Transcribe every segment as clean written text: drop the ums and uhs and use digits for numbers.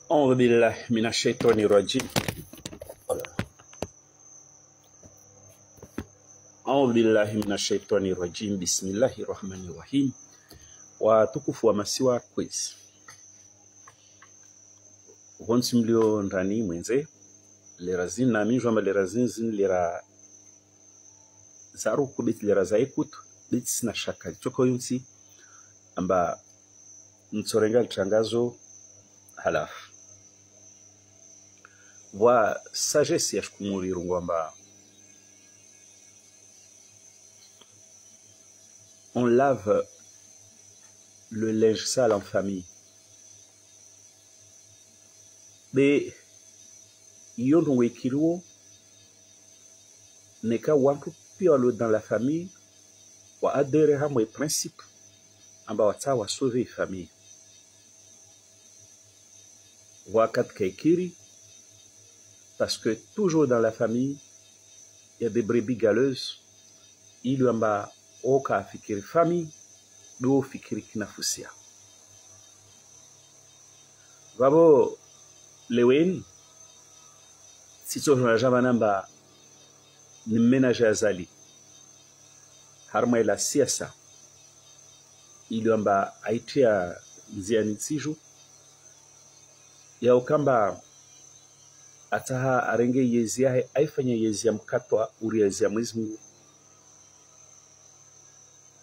أعوذ بالله من الشيطان الرجيم. أعوذ بالله من الشيطان الرجيم. بسم الله الرحمن الرحيم. Watukufu wa masiwa quiz. Honsi mlio ndani mwenze lerazin na minjwa ma lerazin zin lera zaru kubit lera zaikut bits na shaka choko yunsi amba mtsorenga tangazo halaf wa sagesse ya shkumuri ngwamba on lave le linge sale en famille. Mais yondo wekiruo neka wantu piolo dans la famille wa adere hamwe principe amba watawa sauver famille. Wakat kaikiri parce que toujours dans la famille il y a des brebis galeuses. Il amba oka fikiri famille do fikiri kinafusia. Vabo lewen sito jamanamba ni ménage azali harma ila siasa ili amba aitia nziani tsiju ya ukamba ataha arenge yezi yahe aifanya yezi ya mkatwa uri yezi ya Mwenyezi Mungu.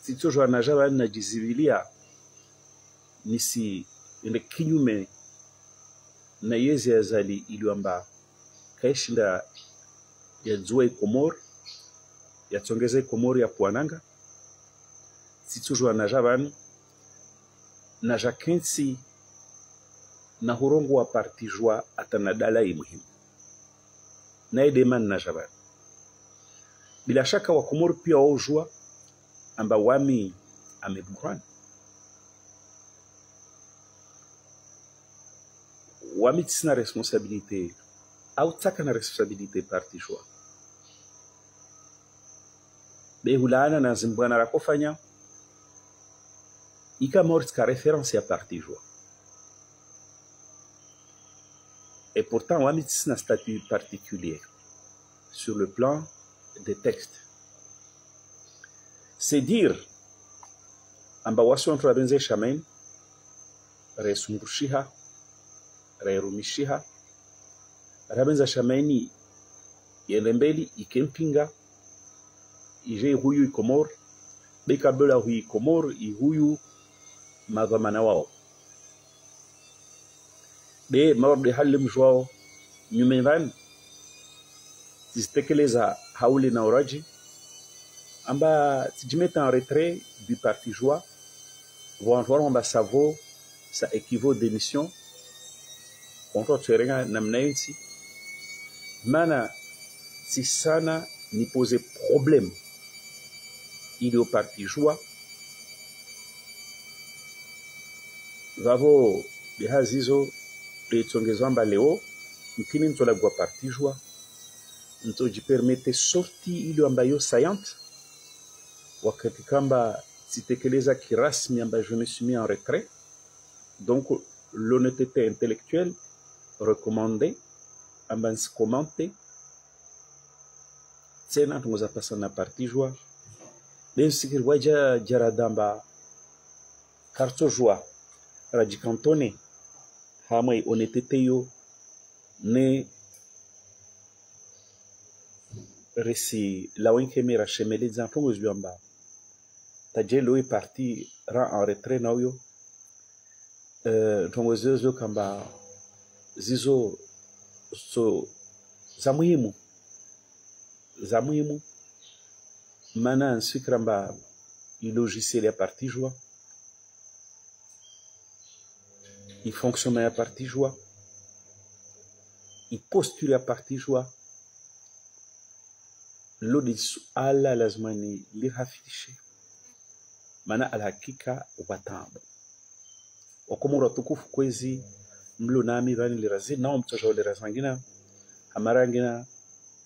Sito jwana jaba na jizivilia nisi ende kinyume na yezi ya zali iliwamba kaishinda ya zuwe Komor ya tongeze Komor ya Puananga. Sito jwana jaba na jakensi na hurongo wa partijwa atanadala muhimu na edeman na jaba. Bila shaka wa Komor pia ojua amba wami amebugran wami tsina responsabilité au taka na responsabilité partijwa be hulana na zimbwana rakofanya ika mortka référence ya partijwa. Et pourtant wami tsina statut particulier sur le plan des textes. C'est dire amba wasu wantu wabenze shamen resungushiha rerumishiha rabenza shameni yelembeli ikempinga ije huyu ikomor beka bela huyu ikomor huyu madhamana wao be morde halim jwao nyumevan zitekeleza hauli na uraji amba tijimeta en retrait du parti joie vont voir amba savo ça équivaut d'émission contre tserenga namnainsi mana si sana ni poser problème il au parti joie vavo bihazizo de amba leo mkini ntola gwa parti joie nto ji permettre sorti il amba yo saillante wakati kamba sitekeleza kirasmi amba je me suis mis en retrait. Donc l'honnêteté intellectuelle recommandée amba nsikomante tena tungoza pasa na parti joie ben sikir waja jaradamba karto joie rajikantone hamai honnêteté yo ne resi la wenkeme rachemeli zantongo zbiamba tajelo est parti rend en retrait nayo tongozezo kamba zizo so zamuhimu mana nsikramba il logiciel ya parti joie il fonctionne à parti joie il postule à parti joie lodi suala lazima ni lihafishe mana alhakika watambo wakomora tukufu kwezi mlo nami bani lirazi nao mtojo lirazangina amarangina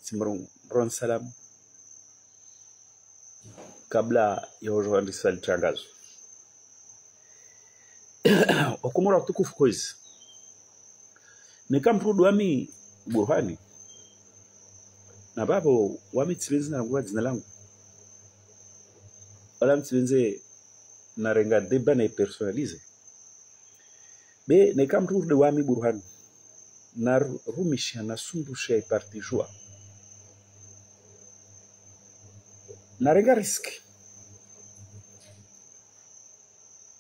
simron salam kabla ya hojo sali tangazo wakomora tukufu kwezi nikamrudu wami Burhani na babo wami tsivenzi na ngwa dzina langu wala mtsivenze na renga deba na personalize be nikamrudu wami Burhani na rumisha na sumbusha ya parti joa na renga riski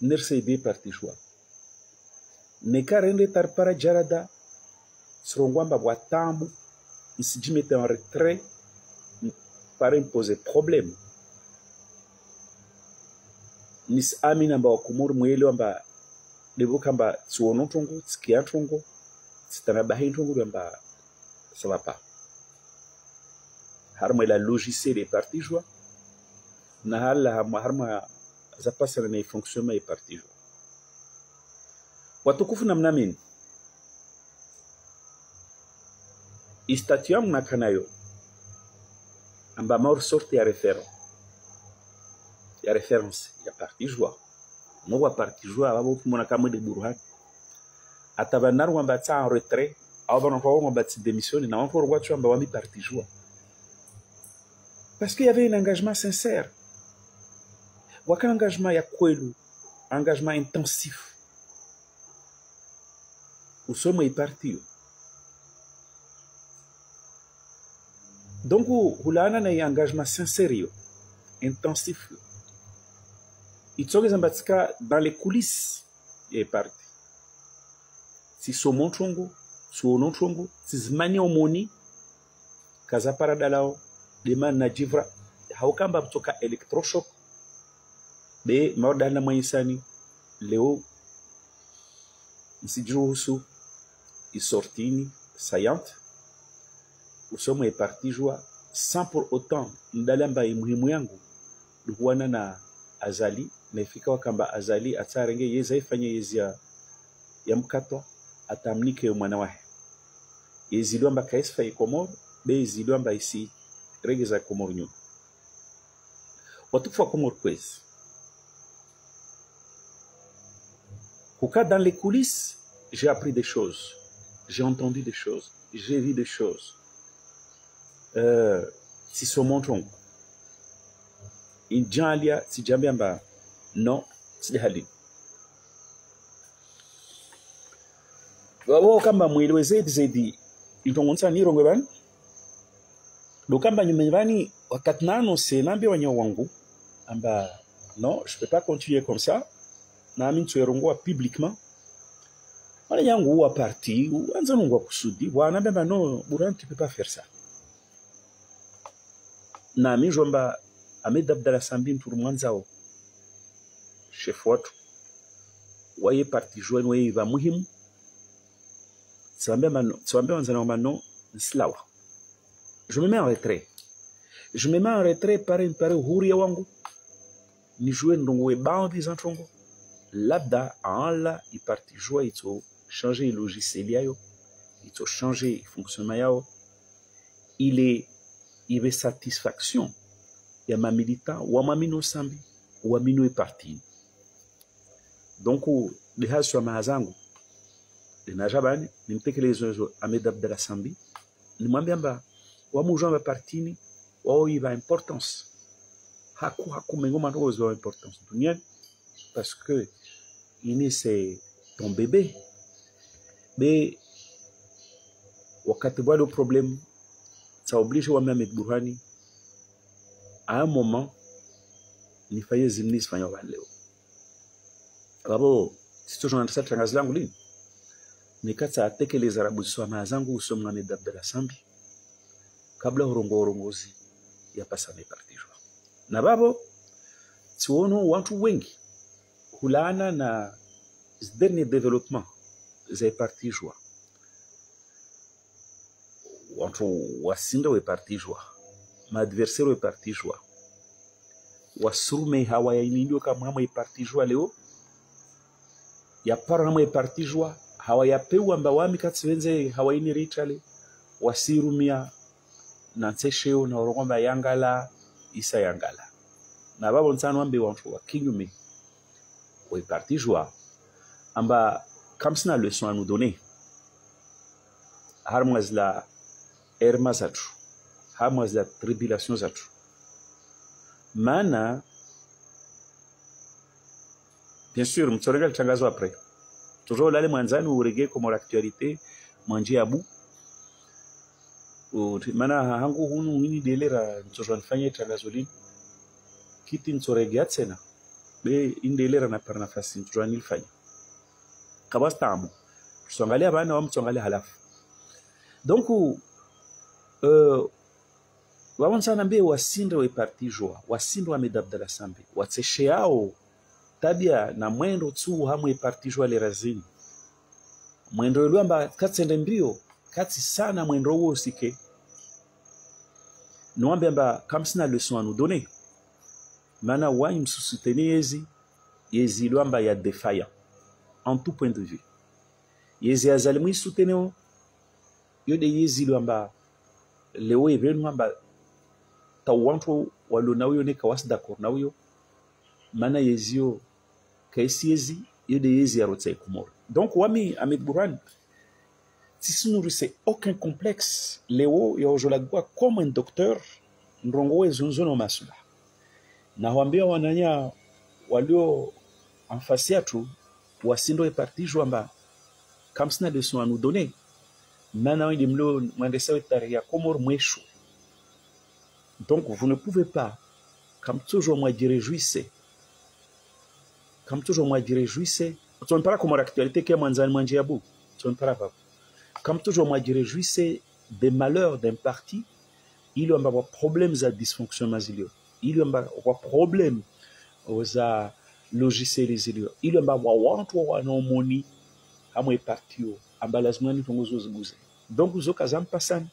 nirseide parti joa nekarende tarpara jarada srongwamba watambu nsijimete en retrait para imposer problème nis amina ba kumur mwele wamba debukamba tsuono tongo tsikia tongo tsitana bahin tongo wamba ça va pas harma la logiciel des partis joa na hala harma za pasa na fonctionnement des partis joa watukufu namna mimi istatiam na kanayo amba maur sorte ya référence ya parti joa no wa parti joa babo kumona kama de Burhani atabanar wamba tsa en retrait au bana kwa wamba tsi démissionner na on pour watch wamba wami parti joa parce qu'il y avait un engagement sincère waka engagement ya kwelu engagement intensif usomo i parti donc hulana na engagement sincère intensif itsoge zambatika dans les coulisses et parti si somo chongo suono chongo sizmani omoni kaza paradalao dema na jivra haukamba kutoka electroshock be maodana mwaisani leo msijuhusu isortini saillante usomo e parti joa sans pour autant ndalamba muhimu yangu duwana na azali na ifika wakamba azali atarenge yeza ifanye yezi ya mkato atamnike mwana wahe yezidwa mba kaisfa ikomoro be yezidwa mba isi regeza komoro nyu watukufa komoro kwezi kuka dans les coulisses j'ai appris des choses j'ai entendu des choses j'ai vu des choses si somo tongo injalia sijambia no sidihali wao kamba mwelewe zaidi itongonsa ni rongwe bani dokamba nyumbani wakati nano senambia wanyo wangu amba non je peux pas continuer comme ça na mimi tuerongoa publiquement wala yangu wa parti anza nungwa kusudi wana bamba no Burhani tu peux pas faire ça na mimi jomba Ahmed Abdallah Sambi mturumwanzao chef watu waye parti joa waye va muhimu tsambia wanzana mano nslawa je me mets en retrait par huria wangu ni jouer ndongo e bandi zantongo labda ala i parti joa ito changer logiciel yayo ito changer fonctionnement yao il y satisfaction ya ma militant wa mamino sambi wa mino e parti donc de haswa mahazangu de najabani nimtekelezo Ahmed Abdallah Sambi nimwambia mba wa mujamba partini wao iva importance haku mengoma ndogo wa importance duniani parce que ini c'est ton bébé mais wakati bado problème ça oblige wa Ahmed Burhani à un moment ni faye zimni sifanya leo babo sito jona tsata tangazo langu lini nikata atekeleza rabuso mazangu usomwa Ahmed Abdallah Sambi kabla urongozi ya pasa parti joa na babo tuono watu wengi hulana na dernier développement za parti joa watu wasinda we parti joa ma adversaire we parti joa wasurume hawayainidio kama mwe parti joa leo ya para mwe parti joa hawayapewa mbawami katsivenze hawaini ritale wasirumia na ntesheo na orongomba yangala isa yangala na babo nsano ambe wantu wa kinyume we parti joa amba comme ça leçon à nous donner harmaz la erma zatu harmaz la tribulation zatu maana bien sûr mtsorega litangazo après toujours là les mwanzani urege comme l'actualité manje abu maana hangu hunu hini delera mtsorwa nifanye tangazo lini kiti mtsorega tena be indelera na par nafasi mtsorwa nilifanye kabastamu tuangalia bana wa mtsangalia halafu donc wawanza nambe wasinde wa parti joa wasinde wa medabdala sambi watsesheao tabia na mwendo tu hamwe parti joa le razini mwendo lwamba katsende mbio kati sana mwendo huo sike noambe amba comme sina leçon à nous donner mana wa imsusuteni yezi lwamba ya défaillant en tout point de vue yezi azalimu souteneo yode yezi lwamba leo evenu amba tawantu walona uyo ne kawas d'accord na uyo mana yezio kaisi yezi yode yezi arotse kumor donc wami Ahmed Bourane si nourrissait aucun complexe leo yojolagwa comme un docteur ndrongo ezunzono masula na wambia wananya walio en face yatu wasindo e parti jwamba comme ça de son à nous donner maintenant il me mwandesa wetaria komor mwesho donc vous ne pouvez pas comme toujours moi dire réjouissez comme toujours moi dire réjouissez tu ne parles comme l'actualité qui est mwanzani mwanje yabu tu ne parles pas comme toujours moi dire réjouissez des malheurs d'un parti il y a des problèmes à dysfonctionnement il y a des problèmes aux logiciels il y a des wantu wanomoni hamwe partio ambalazimani tongozo ziguze donc uzo kazampasani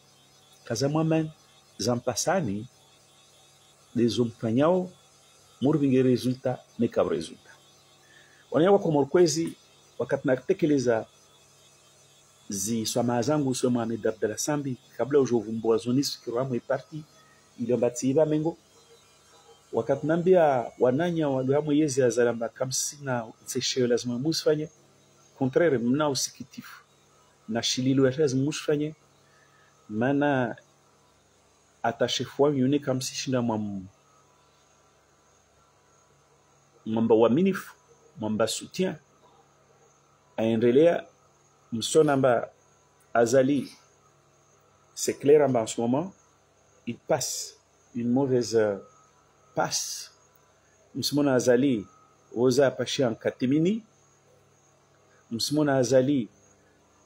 kazamwaman zampasani les hommes fanyao murvinge resulta mekab resulta wanayawa kwa morkwezi wakati natekeleza swama zangu sio Mohamed Abdallah Sambi kabla ujovumbua zonis kiramwe parti iliambatiba mengo wakati nambia wananya waliohamwe yezi azalamba kamsina tsesheo lazima musfanye contraire mna usikitifu na shililo ya lazima musfanye mana atashefwa yune kamsi shinda mwamba waminifu mwamba soutien aendelea Msonamba Azali, c'est clair en ce moment, il passe une mauvaise passe. Msmona Azali, oza apache en katimini. Msmona Azali,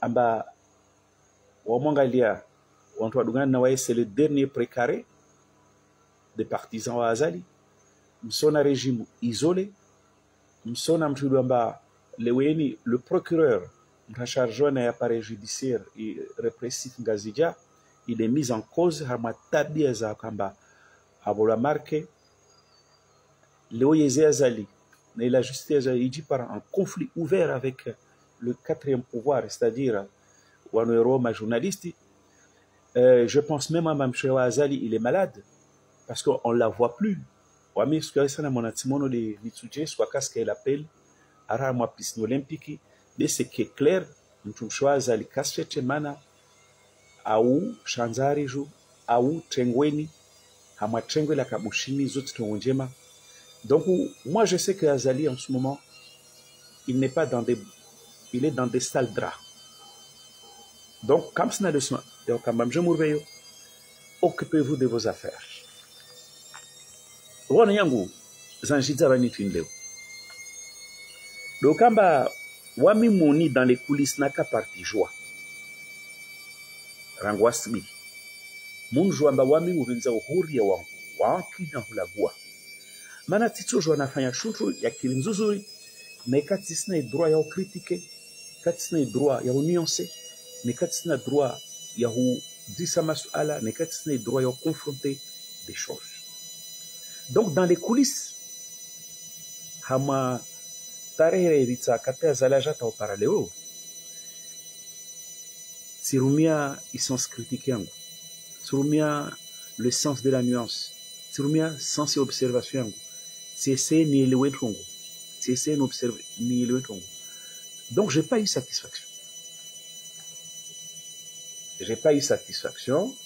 amba wamongalia, wantuadungana na wae, c'est le dernier précaré des partisans wa Azali. Msona régime isolé. Msona mtudu amba leweni, le procureur chargé d'un appareil judiciaire et répressif Ngazija, il est mis en cause par tabia za kamba abola marque Léo Yezé Azali et la justice dit par un conflit ouvert avec le quatrième pouvoir, c'est-à-dire Wanouero, ma journaliste. Je pense même à Mme Chewa Azali, il est malade parce qu'on ne la voit plus. Wami ce que ça na monatimono de Mitsuje soit qu'est-ce qu'elle appelle ara moi piscine olympique. De ce qui est clair, mtumshwaza likasfete mana au shanzari ju au trengweni hamwa trengwe la kabushini zote tongonjema. Donc moi je sais que Azali en ce moment il n'est pas dans des il est dans des sales draps. Donc comme ça de soin donc quand je mourveyo occupez-vous de vos affaires. Wana yangu zanjidza banitini leo. Dokamba wami moni dans les coulisses naka parti joie rangwasmi mun joamba wami uvenza uhuri ya wangu wanki na hulagua mana tito jo nafanya shuntu ya kilinzuzuri mais kati sina droit ya critiquer kati sina droit ya nuancer mais kati sina droit ya disa masuala mais kati sina droit ya confronter des choses. Donc dans les coulisses hama tarehe ritsa katea zalajata au paraleo sirumia essence critique yangu sirumia le sens de la nuance sirumia sens et observation yangu c'est ni le wetongo c'est n'observe ni le wetongo. Donc j'ai pas eu satisfaction j'ai pas eu satisfaction.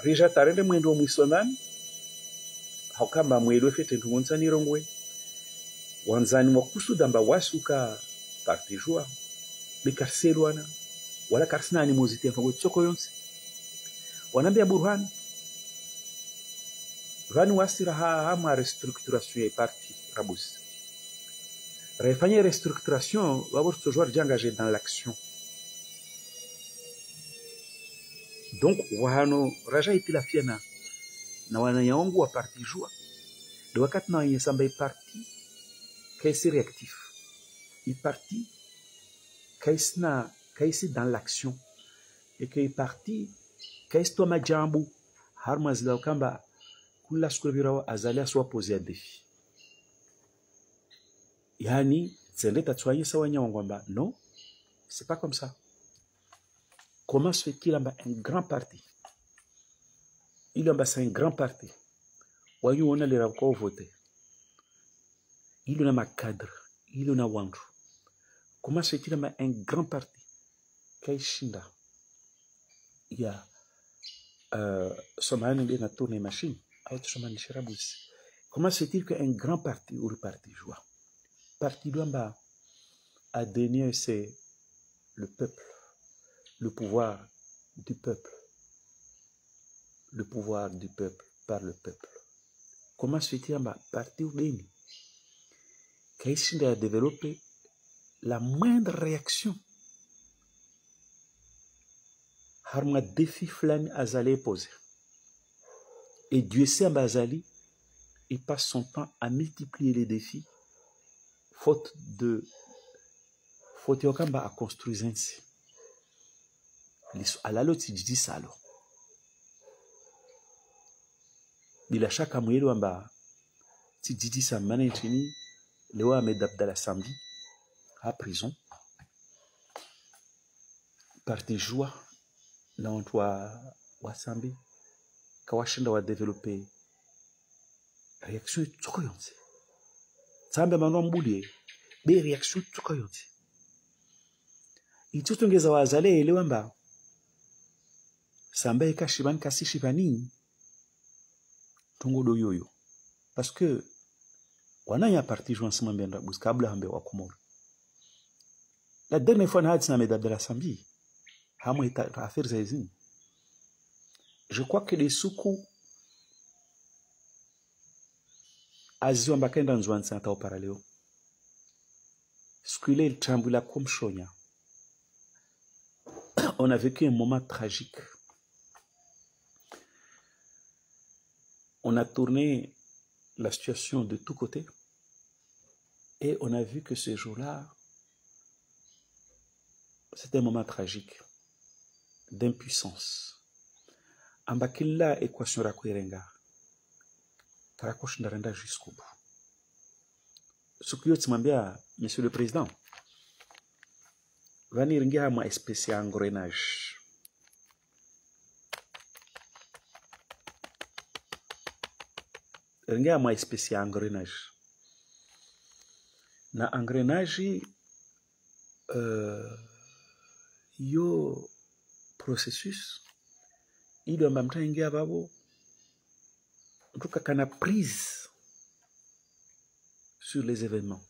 Rija tarende mwendo mwisonani haukamba mwelo fete ntumonzani rongwe wanzani wakusuda mba wasuka partijua bikarselwana wala karsina animosité afago tsoko yonse wanambia Burhan vani wasira hama restructuration ya parti rabus refanya restructuration wabor toujours engagé dans l'action. Donc wano raja itila fiana na wanayaongu wa parti jua de wakati na yesamba parti kaisi réactif i parti kaisi dans l'action et que parti kaisi to majambu harma zila kamba kula skurvira azalia soit poser un défi yani zendeta tsoye sawanya ngomba non c'est pas comme ça. Comment se fait-il un grand parti? Il a un grand parti. Voyons, on a les rapports votés. Il a un cadre. Il a un wandre. Comment se fait-il un grand parti? Kaishinda. Il y a Somani bien tourné machine. Comment se fait-il qu'un grand parti ou le parti joie? Parti d'Amba a donné, c'est le peuple. Le pouvoir du peuple. Le pouvoir du peuple par le peuple. Comment se fait-il à partir d'Eni Kaïshinda a développé la moindre réaction. Harma défi flani azali posé. Et Dieu sait à Bazali, il passe son temps à multiplier les défis, faute yokamba à construire ainsi. Alalo tijidi salo bila shaka mwelo amba tijidi sa manetini lewa Ahmed Abdallah Sambi à prison parti joie na watu wa Sambi kawashinda wa développer réaction tsokoyonse Sambi mano mbulie be réaction tsokoyonse itutongeza wazale elewa amba Samba eka shiban kasi shibani tungo do yoyo parce que wana ya parti joint ensemble bien buskabla hambe wa Komoro la dernière fois na hadina Ahmed Abdallah Sambi hamo ita affaire zaizini je crois que les soukou azio mbakenda nzwan santa au paraleo skule il trambula comme shonya. On a vécu un moment tragique. On a tourné la situation de tous côtés et on a vu que ce jour-là, c'était un moment tragique d'impuissance. Ambakilla équation rakwerenga. Karakosh ndarenda jusqu'au bout. Ce que tu m'as Monsieur le Président, venir ngia ma espèce engrenage. Ringa ma espèce engrenage. Na engrenage yo processus il doit m'amener ngia babo en tout cas kana prise sur les événements.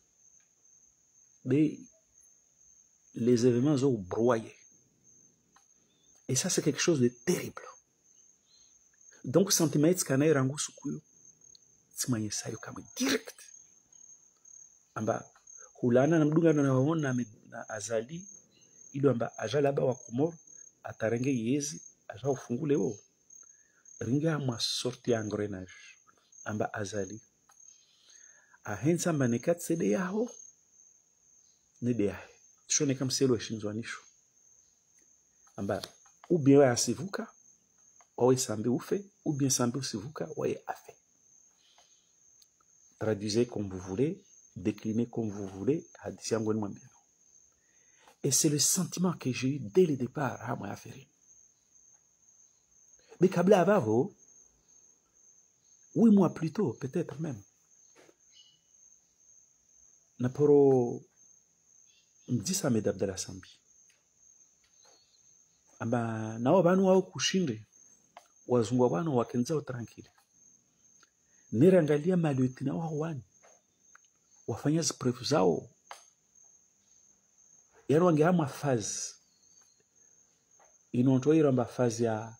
Mais les événements ont broyé. Et ça, c'est quelque chose de terrible. Donc, sentiment scanner rango sukuyo, tsimanye sayo kama direct. Amba hulana na mdunga na waona na azali, ilo amba ajalaba wa Komoro, atarenge yezi, aja ufungule wo. Ringa mwa sorti engrenage. Amba azali. Ahensa mba nekat sede yaho, nede yahe. Shone kama selo shinzwanisho. Amba ou bien wa asivuka, wawe sambi ufe, ou bien sambi usivuka, wawe afe. Traduisez comme vous voulez, déclinez comme vous voulez, hadisi yangu ni mwambia. Et c'est le sentiment que j'ai eu dès le départ à moi affaire. Mais kabla avavo, 8 mois plus tôt, peut-être même, Naporo me dit ça Ahmed Abdallah Sambi. amba nao banu wao kushinde wazungwa bwana wakenzao tranquille nirangalia malieutenant wao wani wafanya ziprefu zao yani wangehama fazi inontoira mba fazi ya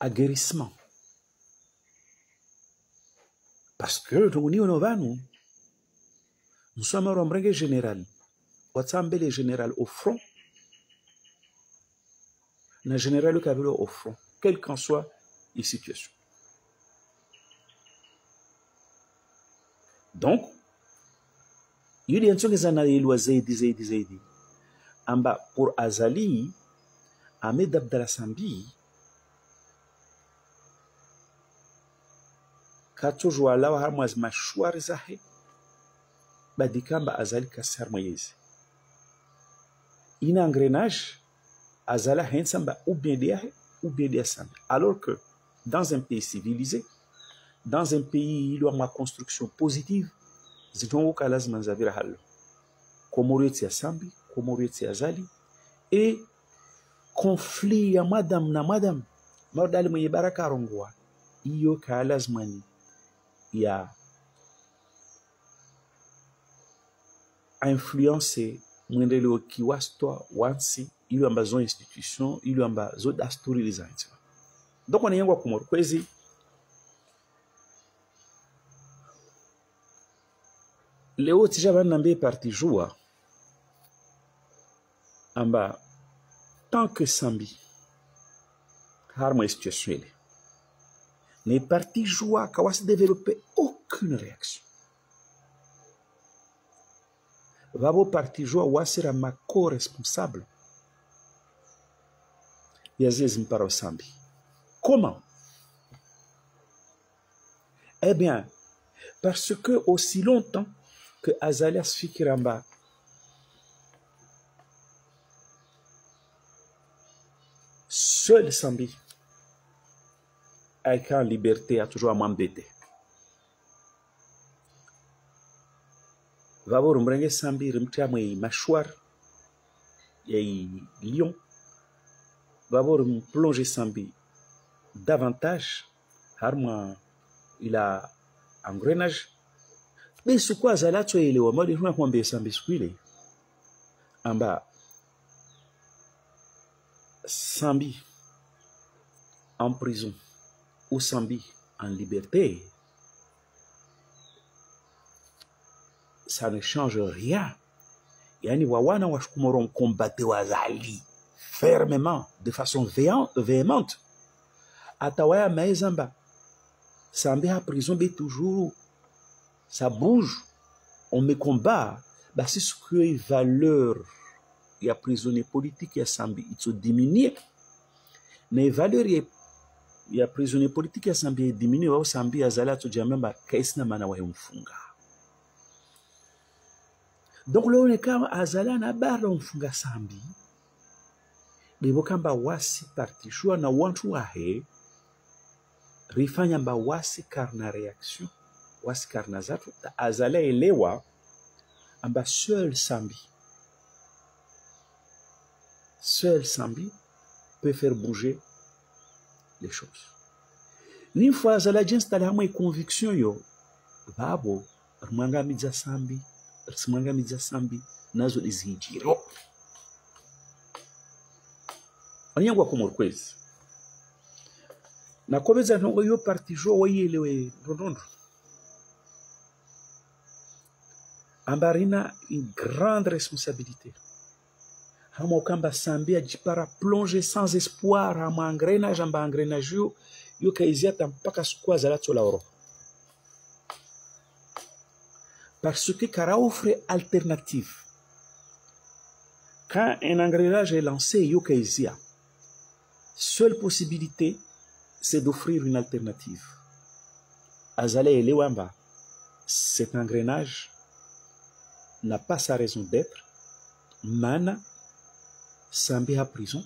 aguerrissement parce que tonguni ono banu nous sommes un brigade général watsambele général au front na général kabilo au front quelle qu'en soit la situation. Donc il y a une chose zaidi amba pour Azali Ahmed Abdallah Sambi kato jwala wa harmaz mashwar zahe badikamba Azali kasar moyezi ina engrenage Azala hensamba ou bien des Sambi, alors que dans un pays civilisé, dans un pays où il y a une construction positive, zitongo kalazima nzavira halo komorieti ya Sambi, komorieti ya Azali et conflit ya madame na madame maudali mwenye baraka rongwa iyo kalazima ya influence mwendeleo kiwastwa wansi ili ambazo institution ili ambazo dasturi lizaitwa donc on yangwa kumoro kwezi leo tijaba nambe parti joua amba tant que Sambi harmo situation ile ne parti joua kawa se développer aucune réaction vabo parti joua wasira ma co-responsable Yazez Mparo Sambi. Comment? Eh bien, parce que aussi longtemps que Azalias Fikiramba seul Sambi avec en liberté a toujours à m'embêter. Vabo rumbrenge Sambi rimtia mwe machouar yai lion. D'abord plonger Sambi davantage harma il a engrenage mais ce quoi Azala tu ile wa mali tuna kwambia Sambi skwile amba Sambi en prison ou Sambi en liberté ça ne change rien yani wawana washkumoron combattre wazali fermement, de façon véhémente. Atawaya maezamba, Sambi à prison, mais toujours, ça bouge, on me combat. Bah, c'est ce que les valeurs, il y a prisonnier politique, il y a Sambi, il se diminue. Mais valeurs, il y a prisonnier politique, il y a Sambi, il diminue, ou Sambi, Azala, tu dis même, qu'est-ce que mana wa mfunga. Donc, là, on est comme Azala, na barre mfunga Sambi. Libokamba wasi parti joua na wantu wahe rifanya mba wasi karna reaction wasi karna zatu Azala elewa amba seul Sambi peut faire bouger les choses. Une fois Azala jinstale hamwe conviction yo babo rmangamiza Sambi nazo izijiro anyangwa kumurkwezi na kobeza ntongo yo parti jo wayelewe ndondo ambarina une grande responsabilité hamo kamba Sambi ajipara plonger sans espoir hama engrenage amba engrenage yo kaizia tampaka sukwa Azala tola oro parce que kara offre alternative quand un engrenage est lancé yo kaizia seule possibilité, c'est d'offrir une alternative. Azala et Lewamba, cet engrenage n'a pas sa raison d'être. Mana, Sambi à prison,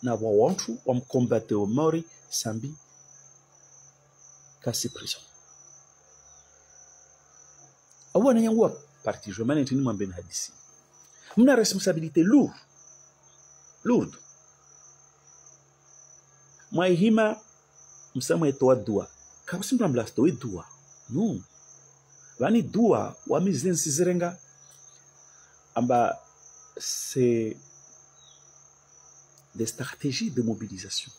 n'a pas wantu, on combattait au mori, Sambi, cassé prison. Awana yangwa parti, je m'en ai tenu ben hadisi. Une responsabilité lourde. Moi hima msamo etoa dua. Kama simba mlasto e dua. Non. Vani dua wa mizlen sizirenga amba c'est des stratégies de mobilisation.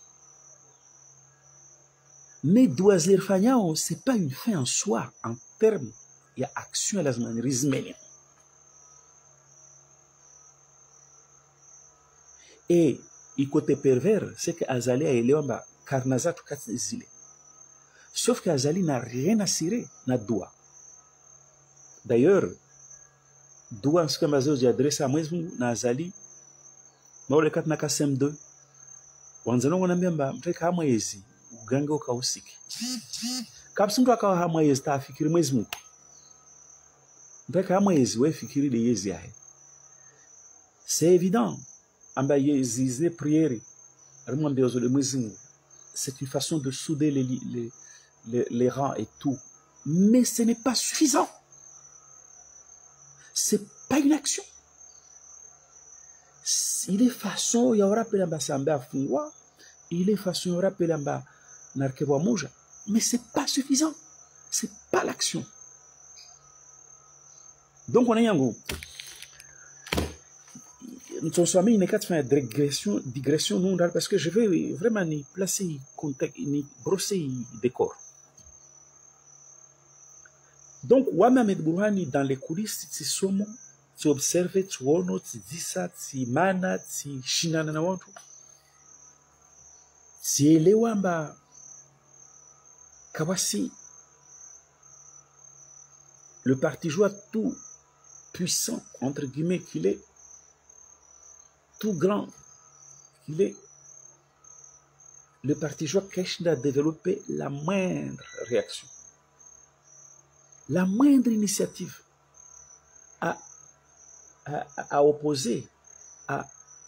Mais douazer fanyao c'est pas une fin en soi en termes il y a action à la zmanrisme. Et le côté pervers, c'est que Azali a élevé un carnazat tout quatre zile. Sauf qu'Azali n'a rien à cirer, n'a doua. D'ailleurs, doua en ce que Mazio j'ai adressé à moi, n'a Azali, mais le quatre n'a qu'à sem2. Wanzano wanambia mteka hamwe yezi, uganga ukausiki. Kapsi mtu akawa hamwe yezi, tafikiri mwezi mungu. Mteka hamwe yezi, we fikiri de yezi yahe. C'est évident. C'est une façon de souder les rangs et tout. Mais ce n'est pas suffisant. Ce n'est pas une action. Il est façon, il y aura pelamba samba fungwa, il est façon, il y aura pelamba narkewa moja. Mais ce n'est pas suffisant. Ce n'est pas l'action. Donc on a yango. Nous sommes mis une digression non parce que je vais vraiment y placer contexte, y brosser décor. Donc, Wamamed Burhani dans les coulisses, c'est somo, tu observes, tu vois, tu dis ça, tu mana, tu chinana na watu. Si elewamba Kawasi, le parti joie tout puissant, entre guillemets, qu'il est, tout grand qu'il est, le parti joie cache a développé la moindre réaction, la moindre initiative à opposer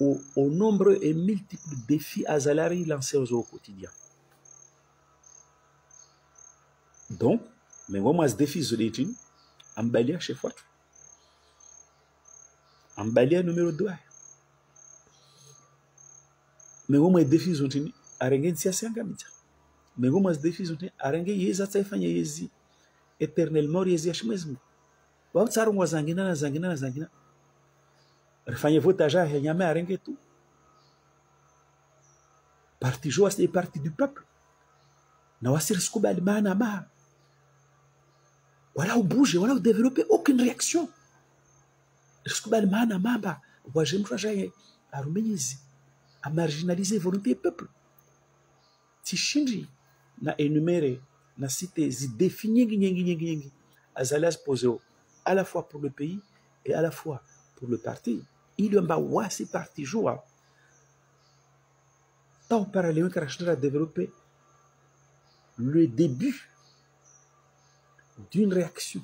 aux nombreux et multiples défis à Zalari lancés au quotidien. Donc, mais moi, ce défi, je l'ai dit, en balia chez fois, en balia numéro 2. Mais moi, défi, je l'ai dit, arrêtez si c'est un gamita. Mais moi, défi, je l'ai dit, arrêtez, yeza taifanya yezi, éternellement yezi achemezmu. Wa tsaru wa zangina na zangina na zangina. Refanye votage à Yamé arrêtez tout. Parti joie, c'est parti du peuple. Nawasir Skouba Mana Ma. Voilà où bouger, voilà où développer aucune réaction. Skouba Mana Ma. Wa j'aime changer à Rumenizi, à marginaliser volonté peuple. Si Shinji n'a énuméré, n'a cité, si défini Azalas posé à la fois pour le pays et à la fois pour le parti. Il y a ces partis joie. Tant parallèlement que a développé le début d'une réaction.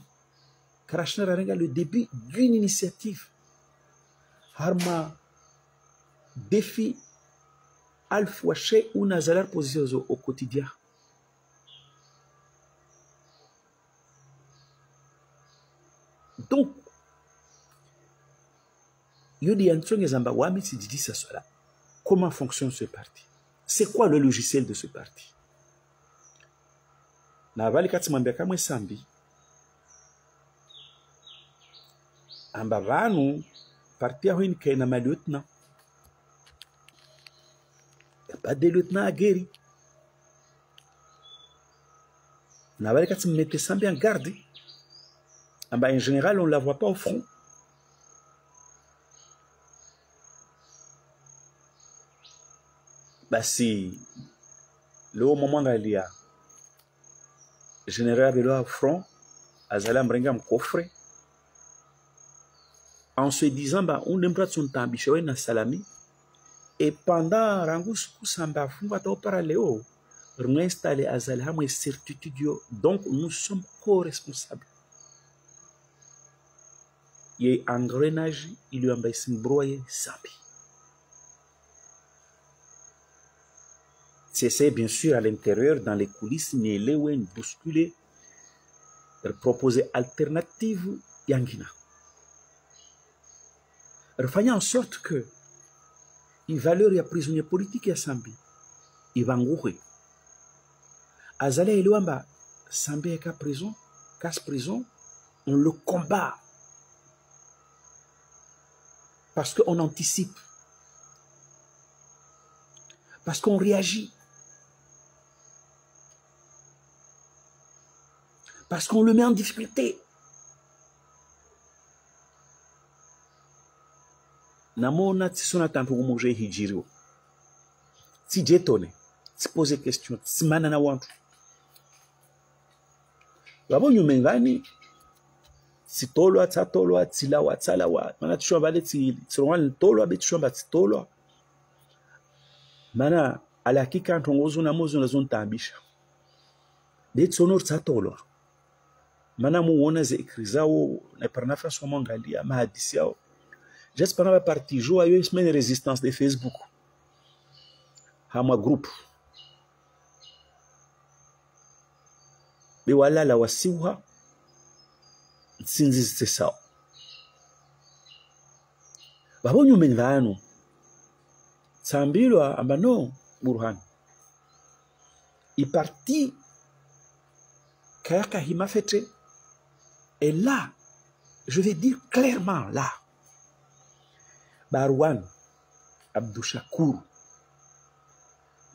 Krashner a le début d'une initiative. Harma défi alpha chez ou nazalar position au quotidien. Donc, comment fonctionne ce parti? C'est quoi le logiciel de ce parti? Navali katimambia kamwe sambi ambavanu parti aho inke na malieutenant. Il n'y a pas de lieutenant à guérir. Navali katimete sambi en garde. En général, on ne la voit pas au front. Bah si le moment où il y a général Belo au front, Azala Mrenga me coffre en se disant bah on n'aime pas son temps bichoué na salami et pendant Rangus Kusamba Funga to parallèle réinstaller Azala moi certitude donc nous sommes co-responsables. Il y a un engrenage, il y a un broyer sambi. C'est bien sûr à l'intérieur, dans les coulisses, mais les ouens bousculer, proposer alternative yangina. Faire en sorte que il valeur y a prisonnier politique à sambi, ivanguhe azale eliwamba sambe ka prison casse prison on le combat parce qu'on anticipe, parce qu'on réagit, parce qu'on le met en difficulté. Namona tisona tanto kumoje hijiro. Si jetone, si pose question, si manana wantu. Wabo nyumengani si tolwa tsatolwa tsilawa tsalawa mana tshomba le tsirwan tolwa betshomba tsitolwa mana alakika ntongozo na mozo na zontambisha betsonor tsatolwa mana muona ze ekrizao na parnafa so mongalia mahadisi yao j'espère va parti joa yo semaine résistance de Facebook hama group be wala la wasiwa sinzi zisao babonye umenvano sambilwa ambano Burhan il parti kayaka himafete et là je vais dire clairement là Barwan Abdou Shakur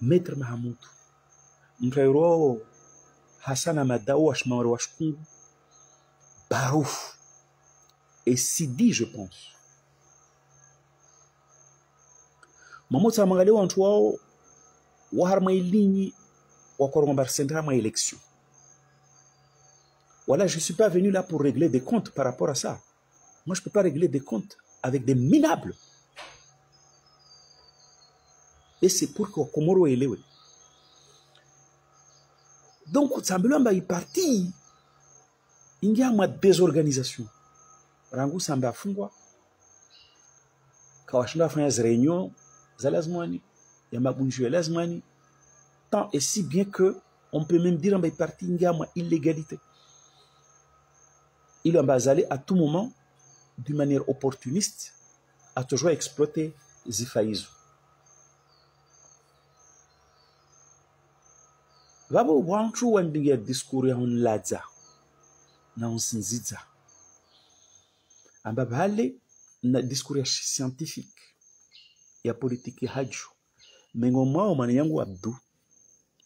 Maître Mahamoud Mkairo Hassan Amadao Ashmawar Washkungu Barouf et Sidi, je pense. Maman Samangale Wantuao, Waharma Ligni, Wakorombar Centra ma élection. Voilà, je ne suis pas venu là pour régler des comptes par rapport à ça. Moi, je ne peux pas régler des comptes avec des minables. Et c'est pour que Komoro est lewe. Donc, Sambilamba est parti. Il y a une désorganisation. Rangu samba fungwa. Kawashinda fanya réunion za lazimani ya mabunju ya lazimani. Tant et si bien que on peut même dire en parti il y a une illégalité. Il en basé à tout moment d'une manière opportuniste à toujours exploiter Zifaïzo. Vabo wanchu wambingia discours ya hunladza. Na unsinziza amba bale na discours scientifique ya politique haju mengo mwa mani yangu Abdou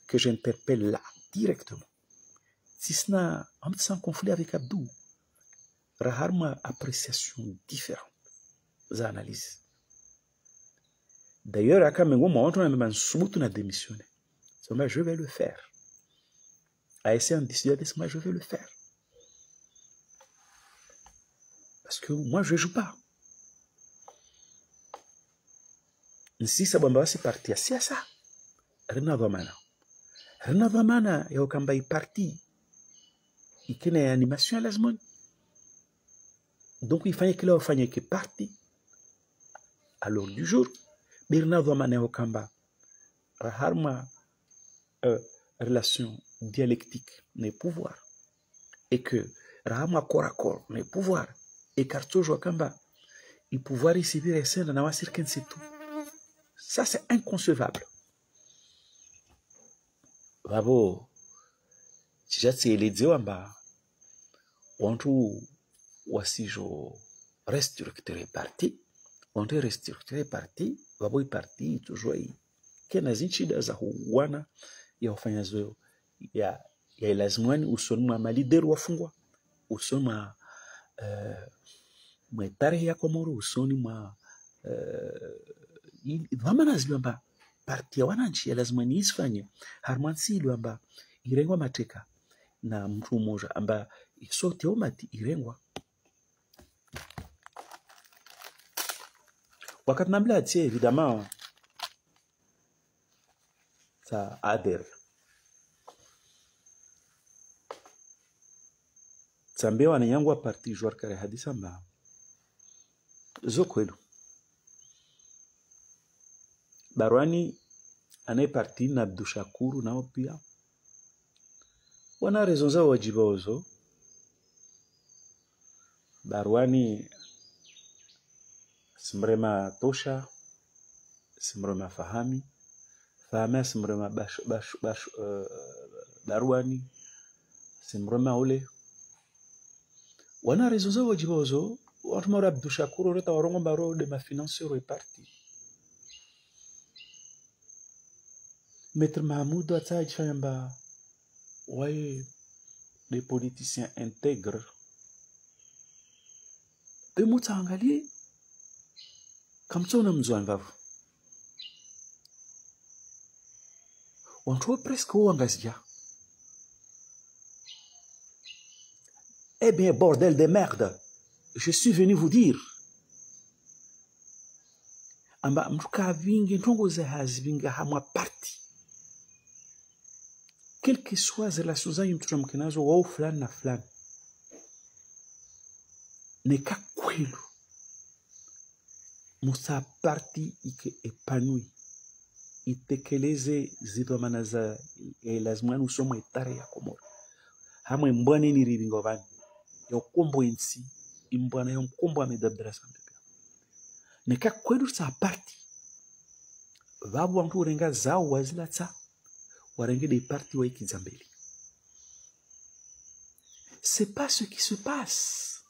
que j'interpelle là directement si sna am sans conflit avec Abdou raharma appréciation différente za analyse d'ailleurs aka mengo mwa on même subutu na démissionner so moi je vais le faire a essayer en décider de moi je vais le faire. Parce que moi, je ne joue pas. Si ça c'est parti, c'est ça. Rien à mana, il y a aucun parti. Il y a une animation à la semaine. Donc, il fallait que là, il fallait que parti. À l'heure du jour, Bernard Vamana et Okamba, Raharma, relation dialectique, n'est pouvoir. Et que Raharma corps à corps, n'est pouvoir. Et cartouche Wakamba, il pouvoir ici dire ça dans la circonstance c'est tout. Ça c'est inconcevable. Bravo. Si j'ai les deux amba, on trouve aussi je restructurer parti, on te restructurer parti, bravo parti toujours y. Kena zinchida za huwana ya wafanyazo ya lazimani usoni ma leader wafungwa usoni mwetare ya Komoro usoni mwa vamana ziliwamba parti ya wananchi ya lazima niisifanye harmansi iliwamba irengwa mateka na mtu mmoja amba sote omati irengwa wakati nambla atie évidemment ça adhère Tsambe wananyangwa parti joueur kare hadisa mba zokwelu Barwani anaye parti na Abdou Shakur nao pia wana raison za wajibozo Barwani simrema tosha simrema fahami fama simrema baruani simrema ule wana raison za wajibozo watu mara Abdou Shakur reta warongo baro de ma financier reparti Maître Mahmoud ataji famba ouais des politiciens intègres de mutangalie kamtona mzwan vavu wantu presque wangazia. Eh bien, bordel de merde, je suis venu vous dire. Amba mtuka vingi ntongo za hazvinga hamwa parti. Quelle que soit la relation mtu mkenazo wao fulani na fulani. Neka kwelu. Musa parti ike epanui. Itekeleze zidwamana za lazima nusomo etare ya Komoro. Hamwe mbwane ni ribingo vani. Yokombo insi imbwana yomkombo amedabdra sambe neka kwelu sa parti vabu wantu renga zao wazila tsa warenge des partis wa ikizambeli. C'est pas ce qui se passe.